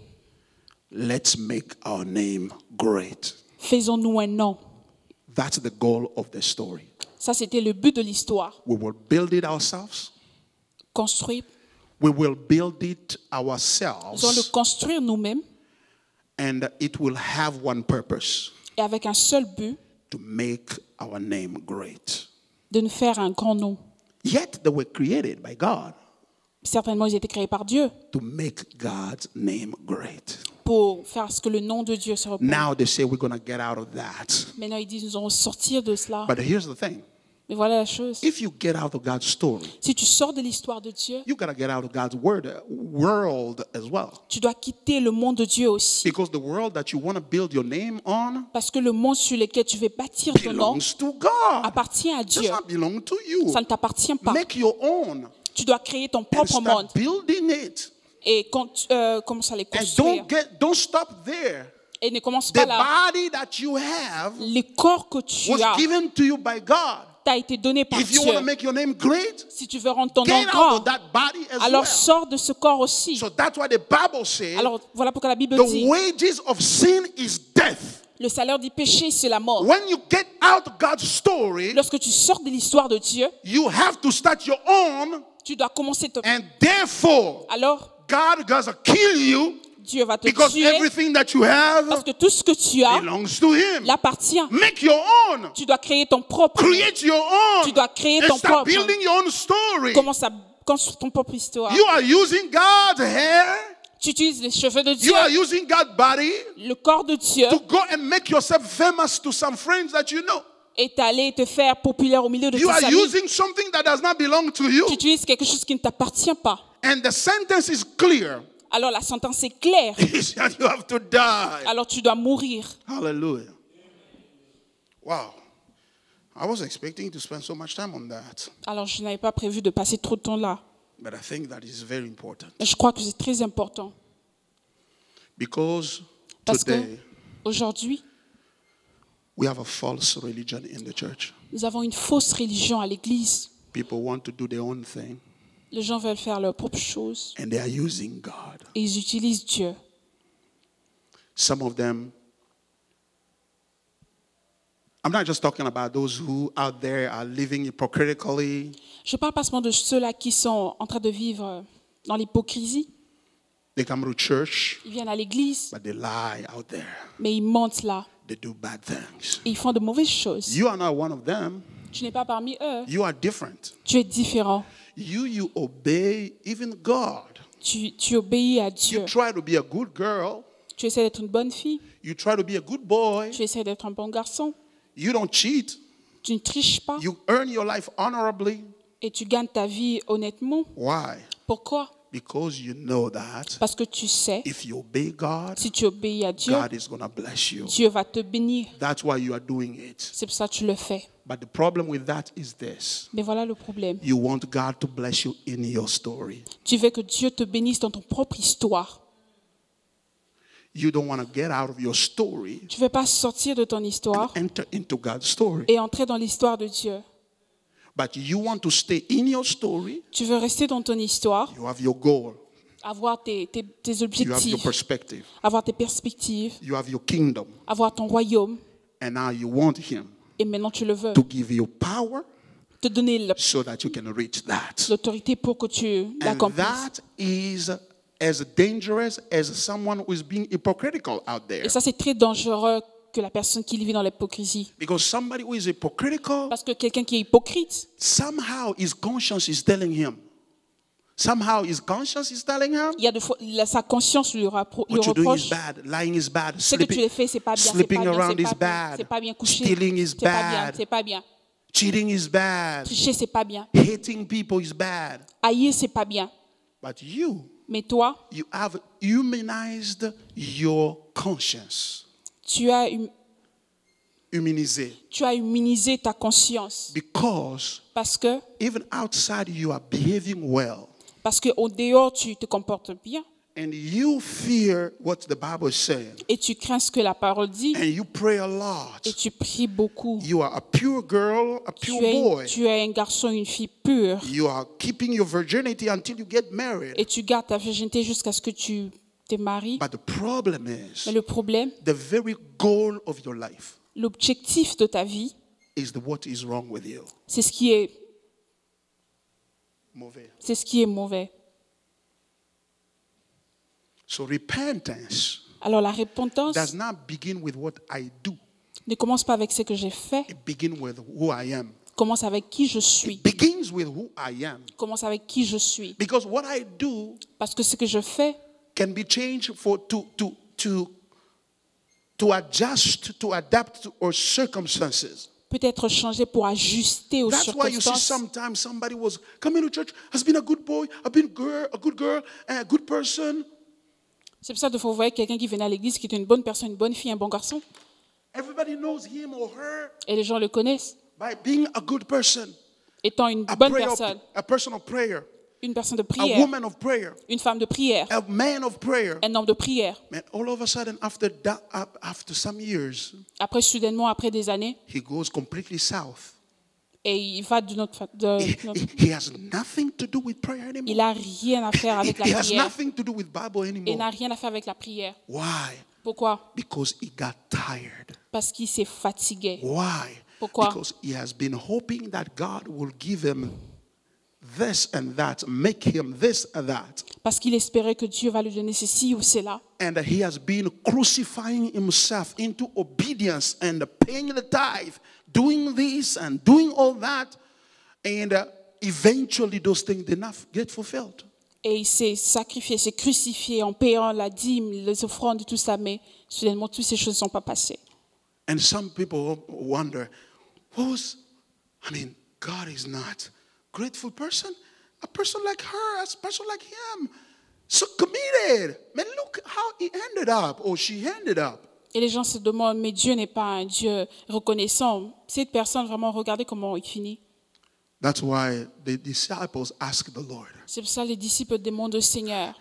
Let's make our name great. faisons-nous un nom. That's the goal of the story. Ça, c'était le but de l'histoire. We will build it ourselves. Construire, We will build it nous allons le ourselves. construire nous-mêmes And it will have one purpose, et avec un seul but, to make our name great. de nous faire un grand nom. Yet they were created by God Certainement, ils étaient créés par Dieu to make God's name great. pour faire ce que le nom de Dieu se repose. Now they say we're going to get out of that. Maintenant, ils disent, nous allons sortir de cela. But here's the thing. Mais voilà la chose. If you get out of God's story, Si tu sors de l'histoire de Dieu, you got to get out of God's world as well. tu dois quitter le monde de Dieu aussi. Because the world that you want to build your name on Parce que le monde sur lequel tu veux bâtir ton nom belongs to God. appartient à It does Dieu. not belong to you. Ça ne t'appartient pas. Make your own Tu dois créer ton and propre monde start building it. et commence à les And construire. don't stop there. Et ne commence The pas là. body that you have Le corps que tu was as given to you by God. t'a été donné par If you want to Dieu. make your name great, Si tu veux rendre ton nom get out grand, of that body as alors well. sors de ce corps aussi. So that's why the Bible says Alors voilà pourquoi la Bible the dit, wages of sin is death. le salaire du péché, c'est la mort. When you get out of God's story, Lorsque tu sors de l'histoire de Dieu, you have to start your own, tu dois commencer ton... and therefore Alors, God has to kill you Dieu va te because tuer everything that you have parce que tout ce que tu as belongs to Him. l'appartient. Make your own. Tu dois créer ton propre. Create your own. Tu dois créer And ton start propre. building your own story. Commence à construire ton propre histoire. You are using God's hair. Tu utilises les cheveux de Dieu, You are using God's body le corps de Dieu, to go and make yourself famous to some friends that you know. et t'aller te faire populaire au milieu de You tes are amis. using something that does not belong to you. Tu utilises quelque chose qui ne t'appartient pas. And the sentence is clear. Alors la sentence est claire. You have to die. Alors tu dois mourir. Hallelujah. Wow. I was expecting to spend so much time on that. Alors je n'avais pas prévu de passer trop de temps là. But I think that is very important. Mais je crois que c'est très important. Because Parce que today aujourd'hui, we have a false religion in the church. nous avons une fausse religion à l'église. People want to do their own thing Les gens veulent faire leurs propres choses and they are using God. et ils utilisent Dieu. Some of them, I'm not just talking about those who out there are living hypocritically. Je ne parle pas seulement de ceux-là qui sont en train de vivre dans l'hypocrisie. They come to church, Ils viennent à l'église, but they lie out there. mais ils mentent là. They do bad things. Et ils font de mauvaises choses. You are not one of them. Tu n'es pas parmi eux. You are different. Tu es différent. You obey even God. Tu obéis à You Dieu. try to be a good girl. Tu essaies d'être une bonne fille. You try to be a good boy. Tu essaies d'être un bon garçon. You don't cheat. Tu ne triches pas. You earn your life honorably. Et tu gagnes ta vie honnêtement. Why? Pourquoi? Because you know that Parce que tu sais, if you obey God, si tu obéis à Dieu, God is going to bless you. Dieu va te bénir. That's why you are doing it. C'est pour ça que tu le fais. But the problem with that is this. Mais voilà le problème. You want God to bless you in your story. Tu veux que Dieu te bénisse dans ton propre histoire. You don't want to get out of your story Tu ne veux pas sortir de ton histoire and enter into God's story. et entrer dans l'histoire de Dieu. But you want to stay in your story. Tu veux rester dans ton histoire You have your goal. avoir tes You have your objectifs, perspective. avoir tes perspectives, You have your kingdom. avoir ton royaume. And now you want him Et maintenant, tu le veux. to give you power Te donner so that you can reach that. l'autorité pour que tu And l'accomplisses. that is as dangerous as someone who is being hypocritical out there. Et ça, c'est très dangereux que la personne qui vit dans l'hypocrisie. Because somebody who is hypocritical, Parce que quelqu'un qui est hypocrite, somehow his conscience is telling him. Somehow his conscience is telling him, il y a sa conscience lui what you're doing is reproche. bad, lying is bad, Ce que tu les fais, c'est pas bien, c'est sleeping pas bien, around is c'est pas bien, bad, c'est pas bien couché, stealing is c'est pas bien, bad, c'est pas bien. cheating is bad, Tricher, c'est pas bien. hating people is bad. Haïr, c'est pas bien. But you Mais toi, have humanized your conscience. tu as Humanisé. humanisé ta conscience. Because Parce que even outside you are behaving well. au dehors, tu te comportes bien. And you fear what the Bible is saying. Et tu crains ce que la parole dit. And you pray a lot. Et tu pries beaucoup. You are a pure girl, a pure boy. Tu es un garçon, une fille pure. You are keeping your virginity until you get married. Et tu gardes ta virginité jusqu'à ce que tu te maries. But the problem is, Mais le problème, the very goal of your life l'objectif de ta vie, is what is wrong with you. c'est ce qui est Mauvais. mauvais. So repentance Alors la repentance does not begin with what I do. ne commence pas avec ce que j'ai fait, It begins with who I am. commence avec qui je suis. It begins with who I am. Commence avec qui je suis. Because what I do Parce que ce que je fais can be changed to adjust, to adapt to our circumstances. peut être changé pour ajuster aux That's why you see circonstances. sometimes somebody was coming to church, has been a good boy, a good girl, and a good person. C'est pour ça qu'il faut voir quelqu'un qui venait à l'église, qui était une bonne personne, une bonne fille, un bon garçon. Everybody knows him or her Et les gens le connaissent. by being a good person, Étant une a bonne personne, person of prayer, une personne de a prière, woman of prayer, une femme de prière, a man of prayer. un homme de prière. Man, all of a sudden, after some years, Après, soudainement, après des années, he goes completely south. et il va de notre... He has nothing to do with prayer anymore. il n'a rien à faire avec la He has prière. nothing to do with Bible Il anymore. n'a rien à faire avec la prière. Why? Pourquoi? Because he got tired. Parce qu'il s'est fatigué. Why? Pourquoi? Because he has been hoping that God will give him this and that, make him this and that. Parce qu'il espérait que Dieu va lui donner ceci ou cela. And he has been crucifying himself into obedience and paying the tithe, doing this and doing all that. And eventually those things did not get fulfilled. Et il s'est sacrifié, s'est crucifié en payant la dîme, les offrandes, tout ça. Mais soudainement, toutes ces choses ne sont pas passées. And some people wonder, God is not a grateful person. A person like her, a person like him, so committed. Man, look how he ended up or she ended up. Et les gens se demandent, mais Dieu n'est pas un Dieu reconnaissant. Cette personne, vraiment, regardez comment il finit. That's why the disciples asked the Lord, C'est pour ça que les disciples demandent au Seigneur,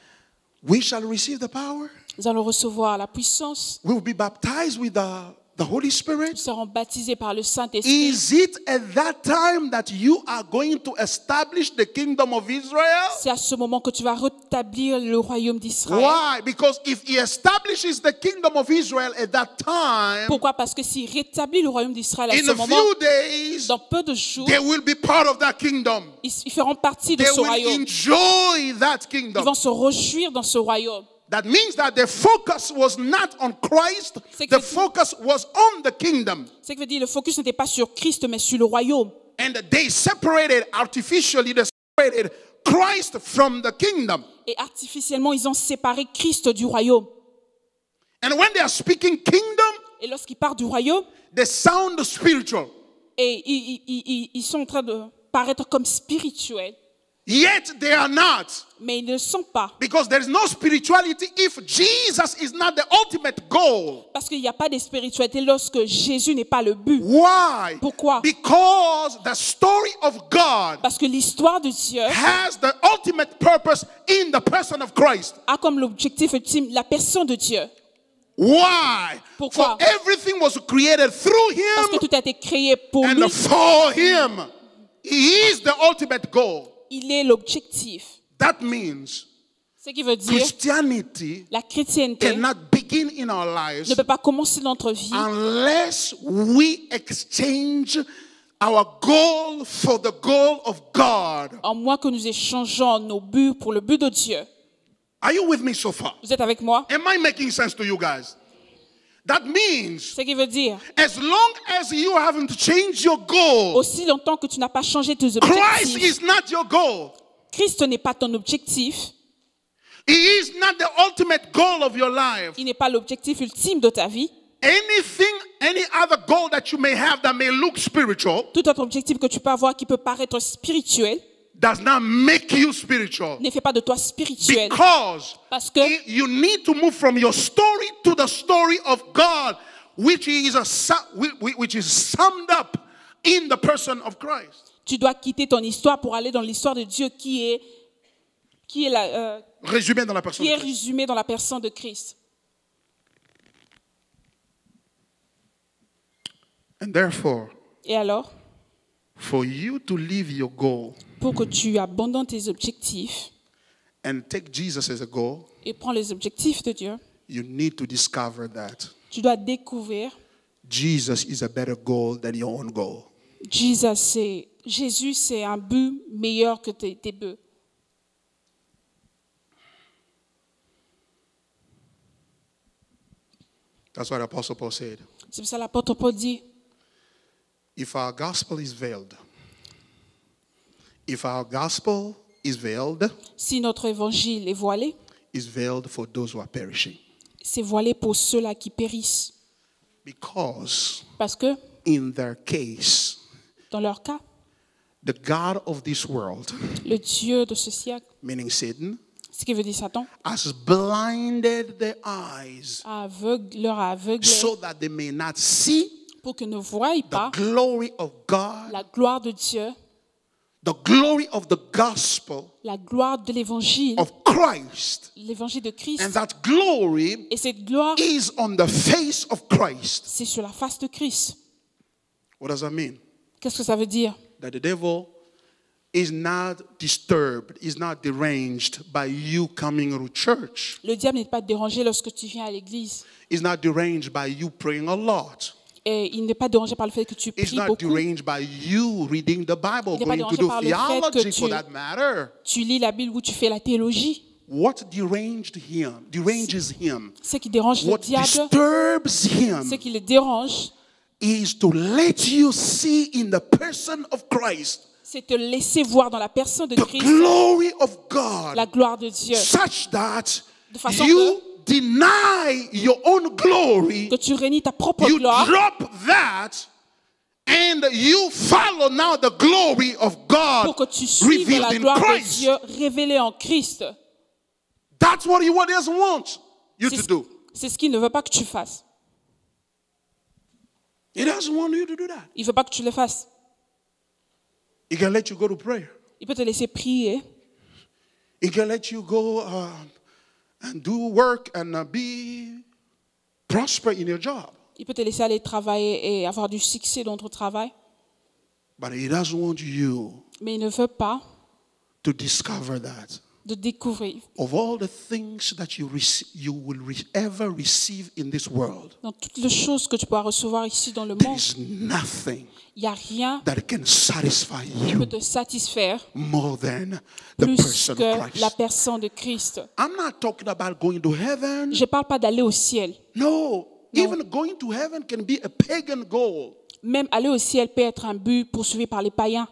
we shall receive the power. nous allons recevoir la puissance, We will be baptized with the Holy nous Spirit. serons baptisés par le Saint-Esprit. Is it at that time that you are going to establish the kingdom of Israel? C'est à ce moment que tu vas rétablir le royaume d'Israël. Why? Because if he establishes the kingdom of Israel at that time, Pourquoi? Parce que s'il rétablit le royaume d'Israël à in ce a moment, few days, dans peu de jours, they will be part of that kingdom. ils feront partie de They ce will royaume. enjoy that Ils kingdom. vont se réjouir dans ce royaume. That means that the focus was not on Christ, the focus was on the kingdom. C'est que veut dire le focus n'était pas sur Christ, mais sur le royaume. And they separated artificially, they separated Christ from the kingdom. Et artificiellement, ils ont séparé Christ du royaume. And when they are speaking kingdom, Et lorsqu'ils parlent du royaume, they sound spiritual. et ils sont en train de paraître comme spirituels, Yet they are not. mais ils ne le sont pas. Because there is no spirituality if Jesus is not the ultimate goal. Parce qu'il n'y a pas de spiritualité lorsque Jésus n'est pas le but. Why? Pourquoi? Because the story of God Parce que l'histoire de Dieu has the ultimate purpose in the person of Christ. a comme l'objectif ultime la personne de Dieu. Why? Pourquoi? For everything was created through Parce que him tout a été créé pour and lui. for him. He is the ultimate goal. Il est l'objectif. That means Ce qui veut dire Christianity la chrétienté cannot begin in our lives ne peut pas commencer dans notre vie unless we exchange our goal for the goal of God. en moins que nous échangeons nos buts pour le but de Dieu. Are you with me so far? Vous êtes avec moi? Am I making sense to you guys? That means Ce qui veut dire, as long as you haven't changed your goal, aussi longtemps que tu n'as pas changé tes Christ objectifs, is not your goal. Christ n'est pas ton objectif, He is not the ultimate goal of your life. il n'est pas l'objectif ultime de ta vie. Any other goal that you may have that may look spiritual Tout autre objectif que tu peux avoir qui peut paraître spirituel does not make you spiritual. ne fait pas de toi spirituel. Because Parce que you need to move from your story to the story of God, which is summed up in the person of Christ. tu dois quitter ton histoire pour aller dans l'histoire de Dieu qui est Résumé dans la personne de Christ. résumée dans la personne de Christ. And therefore, Et alors, for you to leave your goal pour que tu abandonnes tes objectifs and take Jesus as a goal, et prends les objectifs de Dieu, you need to discover that tu dois découvrir Jesus is a better goal than your own goal. Jésus, c'est un but meilleur que tes buts. That's what Apostle Paul said. C'est pour ça que l'apôtre Paul dit, If our gospel is veiled, si notre évangile est voilé, is veiled for those who are perishing. c'est voilé pour ceux-là qui périssent. Because Parce que, in their case, dans leur cas, the God of this world, le Dieu de ce siècle, meaning Satan, ce qui veut dire Satan, has blinded their eyes leur a aveuglé so that they may not see pour qu'ils ne voient the pas glory of God, la gloire de Dieu, the glory of the gospel la gloire de l'évangile, of Christ. l'évangile de Christ. And that glory Et cette gloire, is on the face of Christ. c'est sur la face de Christ. What does that mean? Qu'est-ce que ça veut dire? That the devil is not disturbed, is not deranged by you coming to church. Le diable n'est pas dérangé lorsque tu viens à l'église. Is not deranged by you praying a lot. Et il n'est pas dérangé par le fait que tu Is pries not beaucoup. deranged by you reading the Bible, Il n'est pas going to dérangé do par le fait que theology for that matter. tu lis la Bible ou tu fais la théologie. What deranges him, Ce qui dérange le what diable, disturbs ce him qui le dérange, is to let you see in the person of Christ c'est te laisser voir dans la personne de the Christ glory of God, la gloire de Dieu. such that De façon you deny your own glory, Que tu réunis ta propre you gloire drop that, and you follow now the glory of God pour que tu suives la revealed in gloire de Christ. Dieu révélée en Christ. That's what he doesn't want you C'est to ce- do. C'est ce qu'il ne veut pas que tu fasses. He doesn't want you to do that. Il ne veut pas que tu le fasses. He can let you go to prayer. Il peut te laisser prier. He can let you go and do work and be prosper in your job. Il peut te laisser aller travailler et avoir du succès dans ton travail. But he doesn't want you Mais il ne veut pas to discover that de découvrir of all the things that you will ever receive in this world, dans toutes les choses que tu pourras recevoir ici dans le there monde. is nothing Il n'y a rien that can satisfy qui peut you te satisfaire more than the plus person que of la Christ. personne de Christ. I'm not talking about going to heaven. Je ne parle pas d'aller au ciel. No, even going to heaven can be a pagan goal. Même aller au ciel peut être un but poursuivi par les païens.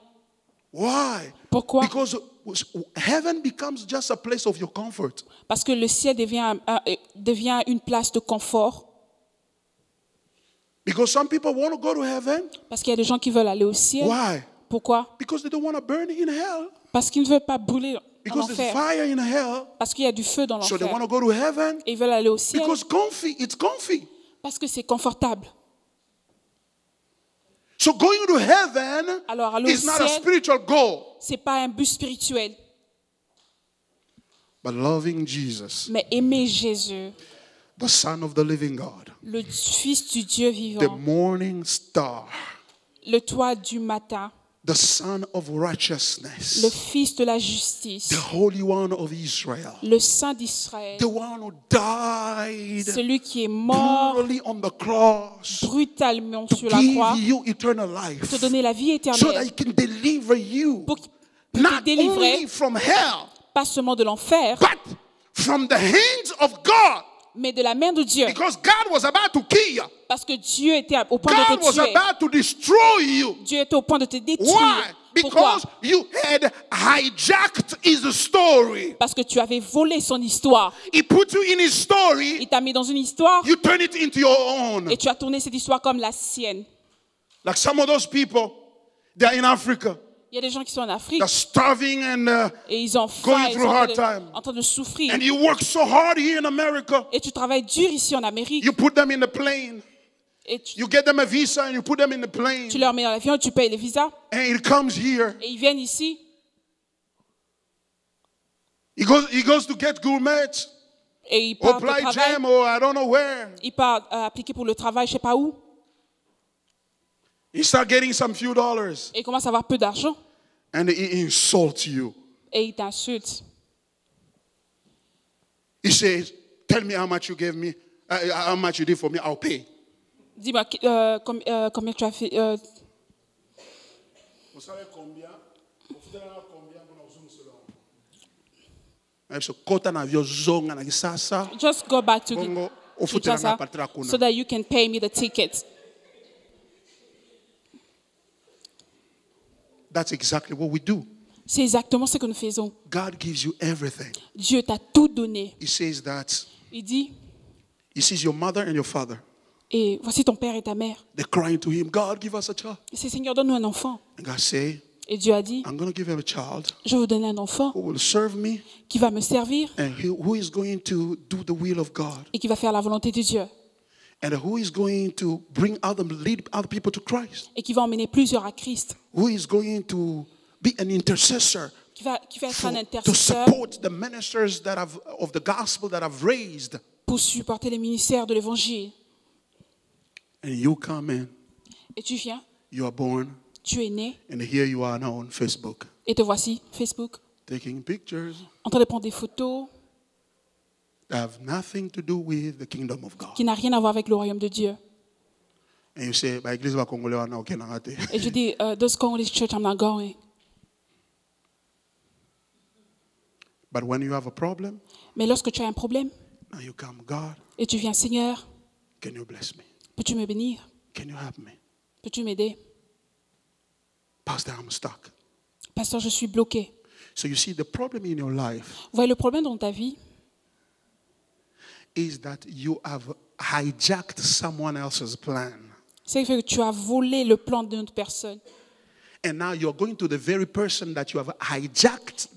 Why? Pourquoi? Because heaven becomes just a place of your comfort. Parce que le ciel devient une place de confort. Because some people want to go to heaven. Parce qu'il y a des gens qui veulent aller au ciel. Why? Pourquoi? Because they don't want to burn in hell. Parce qu'ils ne veulent pas brûler en Because there's enfer. fire in hell. Parce qu'il y a du feu dans So they l'enfer. want to go to heaven Et ils veulent aller au ciel because it's comfy. parce que c'est confortable. So going to heaven Alors, aller au is not a ciel, spiritual goal. ce n'est pas un but spirituel. But loving Jesus, Mais aimer Jésus, the Son of the living God, le Fils du Dieu the vivant, morning star, le toit du matin, the Son of le righteousness, Fils de la justice, the Holy One of Israel, le Saint d'Israël, the one who died celui qui est mort brutally on the cross brutalement to sur la croix give you eternal pour life, te donner la vie so that éternelle, He can deliver you, pour not te délivrer, only from hell, pas seulement de l'enfer, but from the hands of God. mais de la main de Dieu. Because God was about to kill you. Parce que Dieu était au point de God te was tuer. about to destroy you. Dieu était au point de te Why? détruire. Pourquoi? Because you had hijacked his story. Parce que tu avais volé son histoire. He put you in his story. Il t'a mis dans une histoire You turn it into your own. et tu as tourné cette histoire comme la sienne. Like some of those people, they're in Africa. Il y a des gens qui sont en Afrique They're starving and et ils ont going faim, ils through sont hard time. en train de souffrir. you work so hard here in America. Et tu travailles dur ici en Amérique. You put them in the plane. Et tu You get them a visa and you put them in the plane. leur mets dans l'avion, tu payes les visas. And it comes here. Et ils viennent ici. He goes to get gourmet. Et ils Or partent au apply travail. jam or I don't know where. Ils partent appliquer pour le travail, je ne sais pas où. He start getting some few dollars. Et ils commencent à avoir peu d'argent. And he insults you. Et ils t'insultent. He says, tell me how much you gave me, how much you did for me, I'll pay. Dis-moi, combien tu as fait Vous savez combien? Just go back to Bongo, Kinshasa so that you can pay me the ticket. That's exactly what we do. C'est exactement ce que nous faisons. God gives you everything. Dieu t'a tout donné. He says that Il dit, he sees your mother and your father. et voici ton père et ta mère. They're crying to him, God, give us a child. Et c'est Seigneur, donne-nous un enfant. And God say, Et Dieu a dit, I'm going to give him a child je vais vous donner un enfant who will serve me qui va me servir and who is going to do the will of God et qui va faire la volonté de Dieu and who is going to lead other people to Christ, et qui va emmener plusieurs à Christ, who is going to be an intercessor qui va être un to intercesseur support the ministers of the gospel that I've raised. pour supporter les ministères de l'évangile. And you come in, Et tu viens, you are born, tu es né and here you are now on Facebook, et te voici, Facebook, taking pictures en train de prendre des photos that have nothing to do with the kingdom of God. qui n'ont rien à voir avec le royaume de Dieu. And you say, "Ba église ba Congolais wana okay na ngate." Et je dis, those Congolese church, I'm not going. But when you have a problem, Mais lorsque tu as un problème now you come, God, et tu viens, Seigneur, can you bless me? peux-tu me bénir? Can you help me? Peux-tu m'aider? Pastor, I'm stuck. Pasteur, je suis bloqué. So you see, the problem in your life Vous voyez, le problème dans ta vie, is that you have hijacked someone else's plan. c'est que tu as volé le plan d'une autre personne. And now you're going to the very person that you have hijacked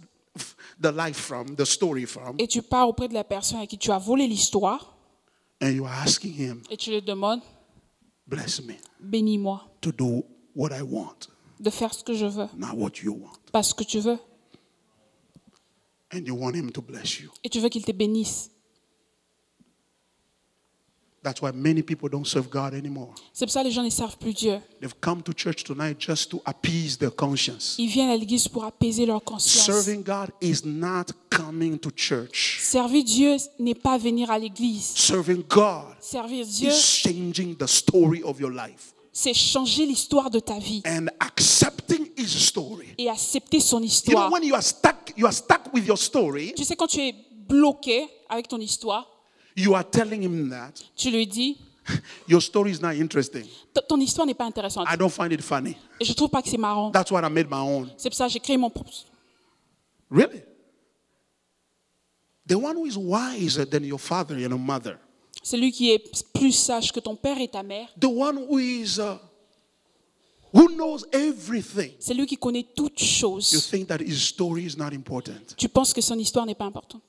the life from, the story from, Et tu pars auprès de la personne à qui tu as volé l'histoire and you are asking him, et tu lui demandes, bless me bénis-moi to do what I want, de faire ce que je veux, not what you want. pas ce que tu veux. And you want him to bless you. Et tu veux qu'il te bénisse. That's why many people don't serve God anymore. C'est pour ça que les gens ne servent plus Dieu. They've come to church tonight just to appease their conscience. Ils viennent à l'église pour apaiser leur conscience. Serving God is not coming to church. Servir Dieu n'est pas venir à l'église. Serving God Servir Dieu, is changing the story of your life c'est changer l'histoire de ta vie and accepting his story. et accepter son You know, histoire. when you are stuck with your story, Tu sais, quand tu es bloqué avec ton histoire, you are telling him that tu lui dis, your story is not interesting. ton histoire n'est pas intéressante. I don't find it funny. Et je trouve pas que c'est marrant. That's why I made my own. C'est pour ça que j'ai créé mon propre. Really? The one who is wiser than your father and your mother. Celui qui est plus sage que ton père et ta mère. The one who is who knows everything. C'est lui qui connaît toutes You choses. think that his story is not important. Tu penses que son histoire n'est pas importante.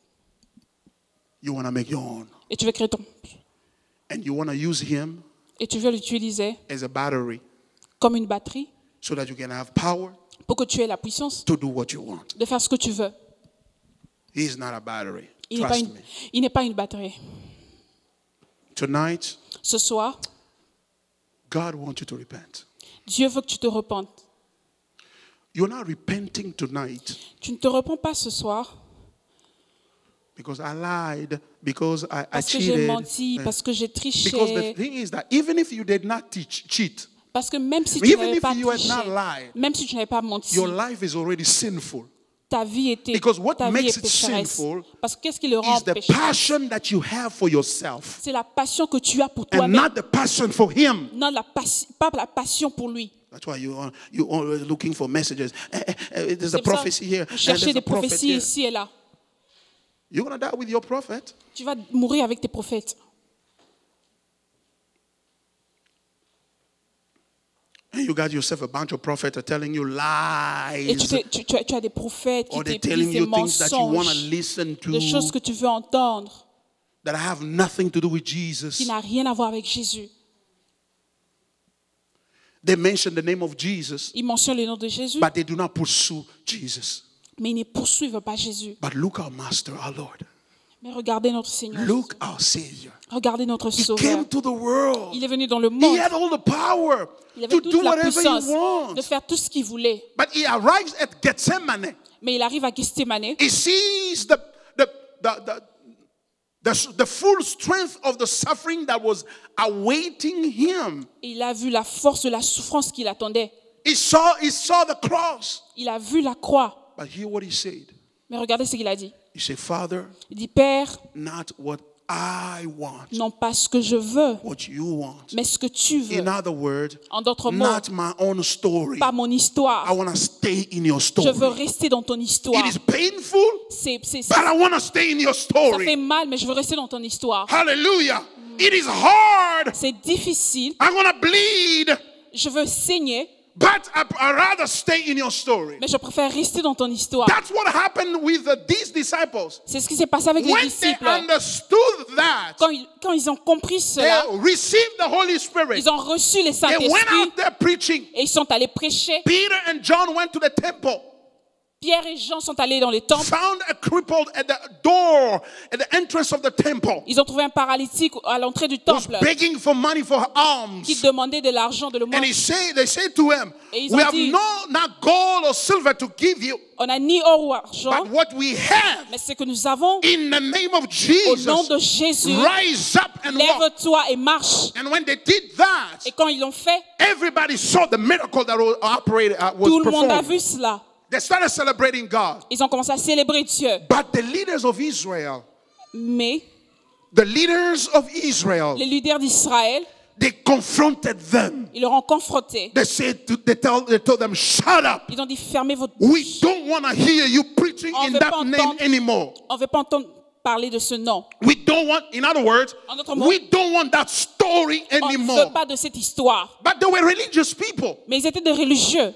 You want to make your own. Et tu veux créer ton. And you want to use him Et tu veux l'utiliser as a battery comme une batterie so that you can have power pour que tu aies la puissance to do what you want. de faire ce que tu veux. He is not a battery. Il n'est pas Trust une, me. il n'est pas une batterie. Tonight, Ce soir, God wants you to repent. Dieu veut que tu te repentes. you're not repenting tonight Tu ne te repens pas ce soir because I lied, because I parce que j'ai cheated. menti, parce que j'ai Because the triché. thing is that even if you did not cheat, Parce que même si tu even n'avais if pas you had triché, not lied, même si tu n'avais pas menti, your life is already sinful. ta vie était Because what ta vie makes est it pécheresse. sinful Parce que qu'est-ce qui le rend is the pécheresse? passion that you have for yourself C'est la passion que tu as pour and toi-même, not the passion for him. non pas la passion pour lui. That's why you're always looking for messages. There's a C'est pour ça, prophecy here. vous And cherchez there's a des prophet prophéties here. ici et là. You're going to die with your prophet. Tu vas mourir avec tes prophètes. And you got yourself a bunch of prophets are telling you Et lies. tu as des prophètes qui Or they're te telling disent des you things that you want to mensonges, listen des choses to que tu veux entendre, that have nothing to do with qui Jesus. n'a rien à voir avec Jésus. They mention the name of Jesus, Ils mentionnent le nom de Jésus, but they do not pursue Jesus. mais ils ne poursuivent pas Jésus. But look our Master, our Lord. Mais regardez notre Seigneur. Look our Savior. Regardez notre He Sauveur. came to the world. Il est venu dans le He monde. had all the power Il to avait do toute la whatever puissance he wants. de faire tout ce qu'il voulait. But he arrives at Gethsemane. Mais il arrive à Gethsemane. He sees the full strength of the suffering that was awaiting him. Et il a vu la force de la souffrance qui l'attendait. He saw the cross. Il a vu la croix. But hear what he said. Mais regardez ce qu'il a dit. He said, Father, Il dit, Père, not what I want, non pas ce que je veux, what you want. mais ce que tu veux. In other words, En d'autres mots, not my own story. pas mon I histoire. want to stay in your Je story. veux rester dans ton histoire. It is painful, but I want to stay in your Ça fait story. mal, mais je veux rester dans ton histoire. Hallelujah. It is hard. C'est difficile. I want to bleed, Je veux saigner, but I'd rather stay in your story. mais je préfère rester dans ton histoire. That's what happened with these disciples. C'est ce qui s'est passé avec les When they disciples. understood that, Quand ils ont compris they cela, received the Holy Spirit. ils ont reçu les They went Saint-Esprit out there preaching. et ils sont allés prêcher. Peter and John went to the temple, Pierre et Jean sont allés dans les temples. found a crippled at the door, at the entrance of the temple, Ils ont trouvé un paralytique à l'entrée du was temple begging for money for alms. qui demandait de l'argent, de And l'aumône. they said to him, Et ils we ont have dit, not gold or silver to give you, On n'a ni or ou argent, but what we have, mais ce que nous avons, in the name of au nom de Jesus, Jésus, rise up and walk. lève-toi et marche. And when they did that, Et quand ils l'ont fait, everybody saw the miracle that was operated, was tout le monde a performed. vu cela. They started celebrating God. Ils ont commencé à célébrer Dieu. But the leaders of Israel, Mais the leaders of Israel, les leaders d'Israël, they confronted them. ils leur ont confronté. They told them, shut up. Ils ont dit, fermez votre We bouche. don't want to hear you preaching On in veut that pas name entendre- anymore. On ne veut pas entendre parler de ce nom. We don't want, in other words, En d'autres mots, we don't want that story On ne anymore. veut pas de cette histoire. But they were religious people. Mais ils étaient des religieux.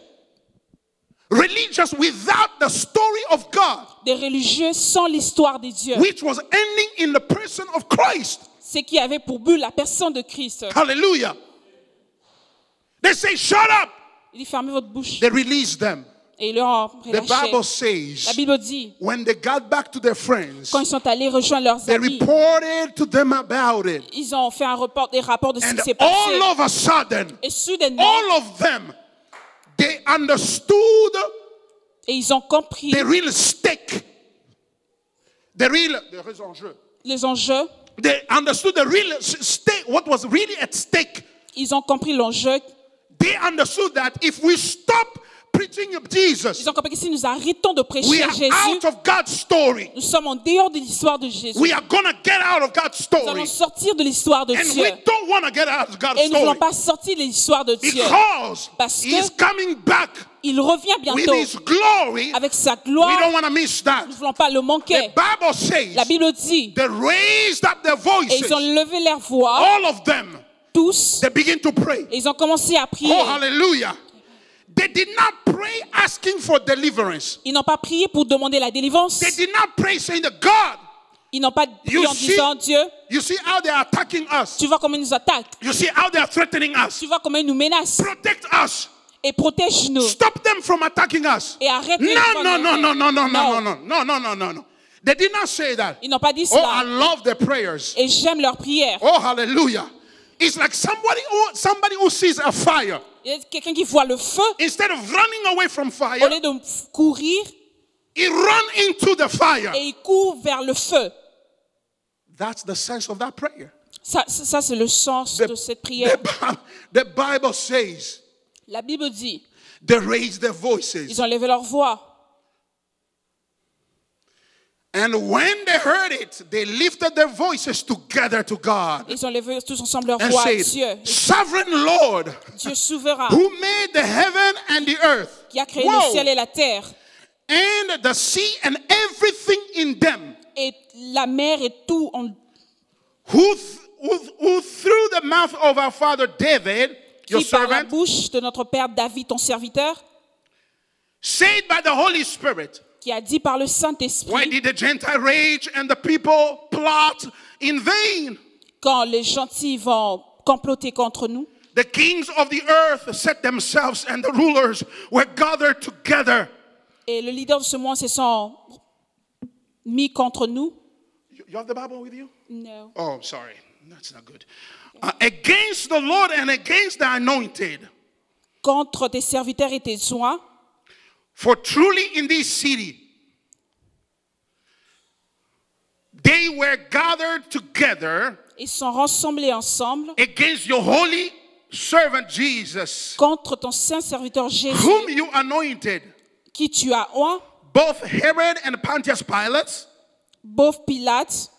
Religious without the story of God, Des religieux sans l'histoire de Dieu. which was ending in the person of Christ. Ce qui avait pour but la personne de Christ. Hallelujah. They say, shut up. Il dit, fermez votre bouche. They released them. Et ils leur ont The relâché. Bible La says, Bible dit, when they got back to their friends, quand ils sont allés rejoindre leurs they amis, reported to them about it. ils ont fait des rapports de ce And qui s'est all passé. of a sudden, Et soudainement, all of them, they understood et ils ont compris the real stake. The real enjeu. les enjeux. They understood the real stake, what was really at stake. Ils ont compris l'enjeu. They understood that if we stop preaching of Jesus, Ils ont compris que si nous arrêtons de we prêcher are Jésus, out of God's story. nous sommes en dehors de l'histoire de Jésus. We are going to get out of God's Nous allons story. sortir de l'histoire de And Dieu. we don't want to get out of God's Et nous ne voulons story pas sortir de l'histoire de Dieu. because Parce He is que coming back il revient with bientôt His glory. avec sa We gloire. don't want to miss that. Nous ne voulons pas le The manquer. Bible says La Bible dit, they raised up their et ils ont voices, levé leur voix, all of them. tous, They begin to pray. et ils ont commencé à prier. Oh, hallelujah. They did not pray asking for deliverance. Ils n'ont pas prié pour demander la délivrance. They did not pray saying that God, Ils n'ont pas prié en see- disant, Dieu, you see how they are attacking us. tu vois comment ils nous attaquent. You see how they are threatening us. Tu vois comment ils nous menacent. Protect us. Et protège-nous. Stop them from attacking us. Et arrête les No, gens no, de no, nous no, no, no, faire. no, no, no, no, no, no, no. They did not say that. Ils n'ont pas dit Oh, I cela. love their prayers. Et j'aime leurs prières. Oh, hallelujah. It's like somebody who sees a fire. Il y a quelqu'un qui voit le feu, Instead of running away from au fire, lieu de courir, he run into the fire. et il court vers le feu. That's the sense of that prayer. Ça c'est le sens de cette prière. The Bible says La Bible dit, they raised their voices. ils ont levé leur voix. And when they heard it, they lifted their voices together to God Ils ont levé tous ensemble leur and voix à said, Dieu. Sovereign Lord, Dieu souverain, who made the heaven and the earth, qui a créé Whoa. le ciel et la terre, and the sea and everything in them, et la mer et tout, who through the mouth of our father David, your qui par la servant, bouche de notre père David, ton serviteur, said by the Holy Spirit, qui a dit par le why Saint-Esprit, did the Gentile rage and the people plot in vain? quand les gentils vont comploter contre nous, The kings of the earth set themselves and the rulers were gathered together. et le leader de ce monde se sont mis contre nous. You have the Bible with you? No. Oh, sorry. That's not good. Against the Lord and against the anointed. Contre tes serviteurs et tes oints, For truly in this city, they were gathered together ils sont rassemblés ensemble against your holy servant Jesus, contre ton saint serviteur Jésus, whom you anointed, qui tu as oint, both Herod and Pontius Pilate, Both Pilate,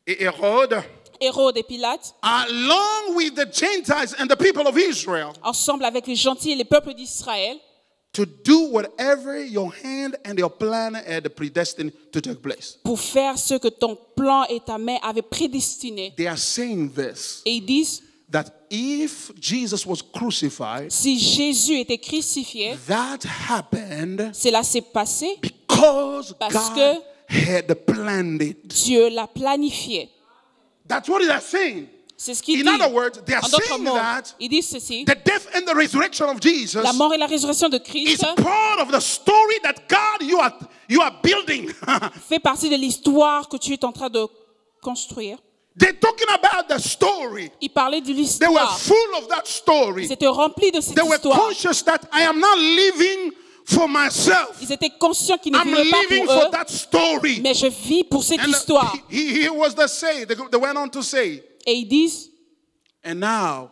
et Hérode, Hérode et Pilate, along with the Gentiles and the people of Israel, ensemble avec les gentils et les peuples d'Israël, to do whatever your hand and your plan had predestined to take place. pour faire ce que ton plan et ta main avaient prédestiné. They are saying this, Et ils disent, that if Jesus was crucified, si Jésus était crucifié, that happened cela s'est passé because parce God que had planned it. Dieu l'a planifié. That's what they are saying. C'est ce qu'il In dit. other words, they are En d'autres saying mots, that ils disent ceci. the death and the resurrection of Jesus La mort et la résurrection de is Christ part of the story that God you are building. fait partie de l'histoire que tu es en train de construire. They're talking about the story. Ils parlaient de They were l'histoire. full of that story. Ils étaient remplis de cette They were histoire. conscious that I am not living for myself. Ils étaient conscients qu'ils ne I'm vivaient pas living pour for eux, that story. mais je vis pour cette And histoire. he was the say. They went on to say, Et ils disent, and now,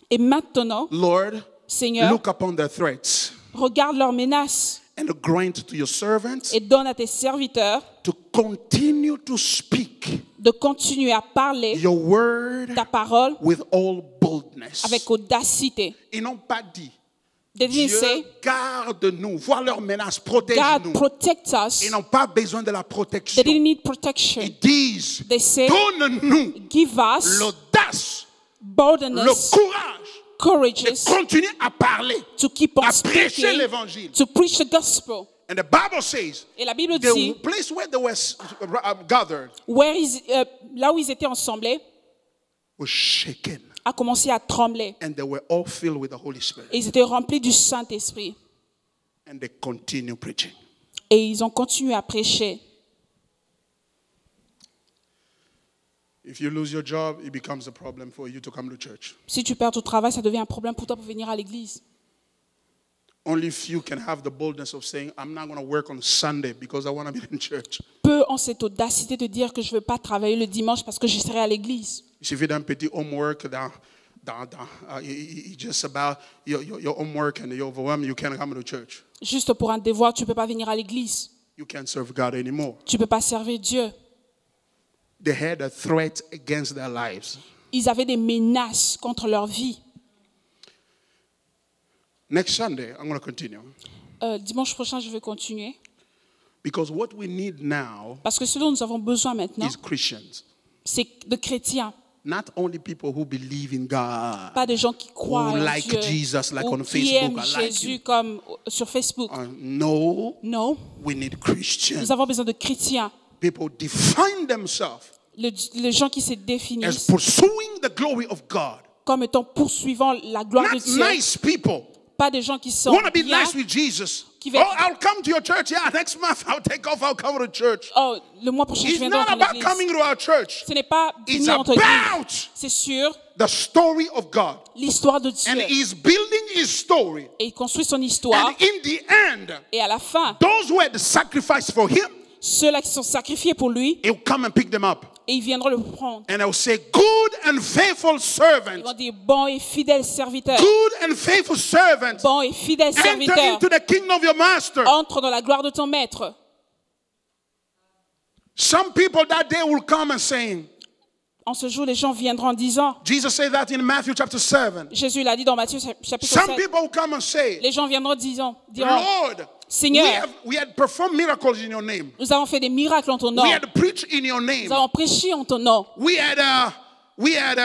et maintenant, Lord, Seigneur, look upon their threats regarde leurs menaces and grant to your servants et donne à tes serviteurs to continue to speak de continuer à parler your word ta parole with all boldness. avec audacité. Ils n'ont pas dit, They didn't say, Dieu garde-nous, vois leurs menaces, God protège-nous. protect us. Ils n'ont pas besoin de la protection. They didn't need protection. Ils disent, They say, donne-nous give us l'audace, le boldness, courage courage de continuer à parler, to keep on à prêcher speaking, l'évangile. to preach the gospel. And the Bible says, Et la Bible the dit, place where they were gathered là où ils étaient ensemble, was shaken. a commencé à trembler. And they were all filled with the Holy Spirit. Et ils étaient remplis du Saint-Esprit. And they continue preaching. Et ils ont continué à prêcher. If you lose your job, it becomes a problem for you to come to church. Si tu perds ton travail, ça devient un problème pour toi pour venir à l'église. Only few can have the boldness of saying, I'm not going to work on Sunday because I want to be in church. Peu ont cette audacité de dire que je ne veux pas travailler le dimanche parce que je serai à l'église. Il suffit d'un petit homework just about your homework and you're overwhelmed, you can't come to church. Juste pour un devoir, tu ne peux pas venir à l'église. You can't serve God anymore. Tu ne peux pas servir Dieu. They had a threat against their lives. Ils avaient des menaces contre leur vie. Next Sunday, I'm going to continue. Dimanche prochain, je vais continuer. Because what we need now Parce que ce dont nous avons besoin maintenant, is Christians. c'est de chrétiens. Not only people who believe in God, Pas de gens qui croient who en like Dieu Jesus, like ou on qui Facebook, aiment I like Jésus you. comme sur Facebook. No, Non, we need Christians. nous avons besoin de chrétiens. People define themselves Les gens qui se as définissent pursuing the glory of God. comme étant poursuivant la gloire de Not Dieu. nice people. Pas des gens qui sont Want to be bien. nice with Jesus. Qui Oh, veulent- I'll come to your church. Yeah, next month I'll take off. I'll come to church. Oh, le mois prochain, je It's viendrai not dans about l'église. coming to our church. Ce n'est pas It's venir dans ton église. about C'est sur the story of God. l'histoire de Dieu. And he's building his story. Et il construit son histoire. And in the end, Et à la fin, those who had sacrificed for him, ceux-là qui sont sacrifiés pour lui, he'll come and pick them up. et il viendra le prendre. And he'll say, good and faithful Ils servant. vont dire, bon et fidèle serviteur. Good and faithful servant. Bon et fidèle Enter serviteur. into the kingdom of your master. Entre dans la gloire de ton maître. Some people that day will come and saying, En ce jour, les gens viendront en disant, Jesus said that in Matthew chapter 7. Jésus l'a dit dans Matthieu chapitre Some 7. people will come and say, Les gens viendront diront, Lord, Seigneur, we had performed miracles in your name. nous avons fait des miracles en ton nom. We had preached in your name. Nous avons prêché en ton nom. We had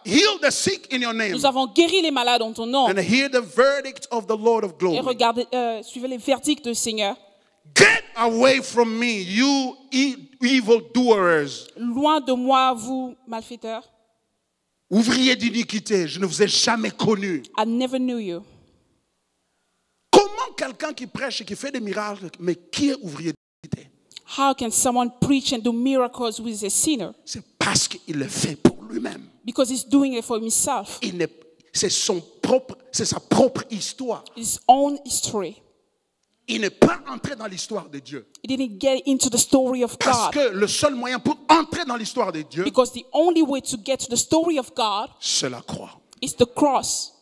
healed the sick in your name. Nous avons guéri les malades en ton nom. And hear the verdict of the Lord of Et glory. regardez, suivez les verdicts du Seigneur. Get away from me, you evil doers. Loin de moi, vous, malfaiteurs. Ouvriers d'iniquité, je ne vous ai jamais connu. I never knew you. Comment quelqu'un qui prêche et qui fait des miracles, mais qui est ouvrier d'iniquité? How can someone preach and do miracles who is a sinner? C'est parce qu'il le fait pour lui-même. Because he's doing it for himself. C'est sa propre histoire. His own history. Il n'est pas entré dans l'histoire de Dieu. He didn't get into the story of Parce God. que le seul moyen pour entrer dans l'histoire de Dieu, Because the only way to get to the story of God c'est la croix. is the cross.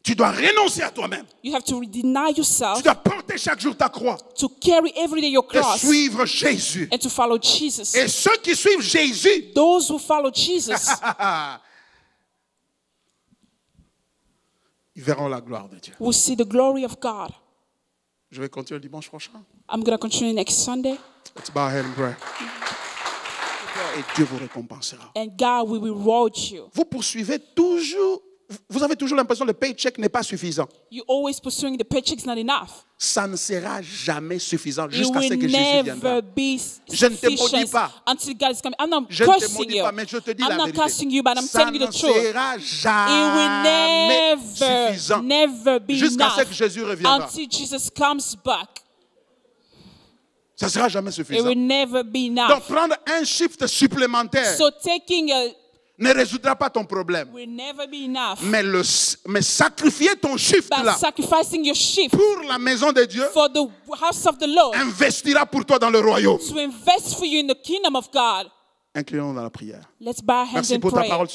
Tu dois renoncer à toi-même. You have to deny yourself, Tu dois porter chaque jour ta croix to carry every day your et cross, suivre Jésus. and to follow Jesus. Et ceux qui suivent Jésus, Those who follow Jesus, ils verront la gloire de Dieu. will see the glory of God. Je vais continuer le dimanche prochain. I'm going to continue next Sunday, Let's bow our head and pray. Et Dieu vous récompensera. and God will reward you. Vous poursuivez toujours, vous avez toujours l'impression que le paycheck n'est pas suffisant. You're always pursuing the paycheck is not enough. Ça ne sera jamais suffisant It jusqu'à ce will que Jésus viendra. never be Je ne te maudis sufficient pas. until God is coming. I'm not Je ne te cursing maudis you. pas, mais je te dis I'm la not vérité. cursing you, but I'm Ça telling you ne the truth. sera It will jamais never, suffisant never be jusqu'à ce enough que Jésus reviendra. until Jesus comes back. Ça ne sera jamais It suffisant. will never be Donc enough. prendre un shift supplémentaire So taking a ne résoudra pas ton problème. will never be enough. Mais sacrifier ton shift But là sacrificing your sheep pour la maison de Dieu for the house of the Lord, investira pour toi dans le royaume. to invest for you in the kingdom of God. Inclinons dans la prière. Let's bow our hands Merci and pour ta pray. parole.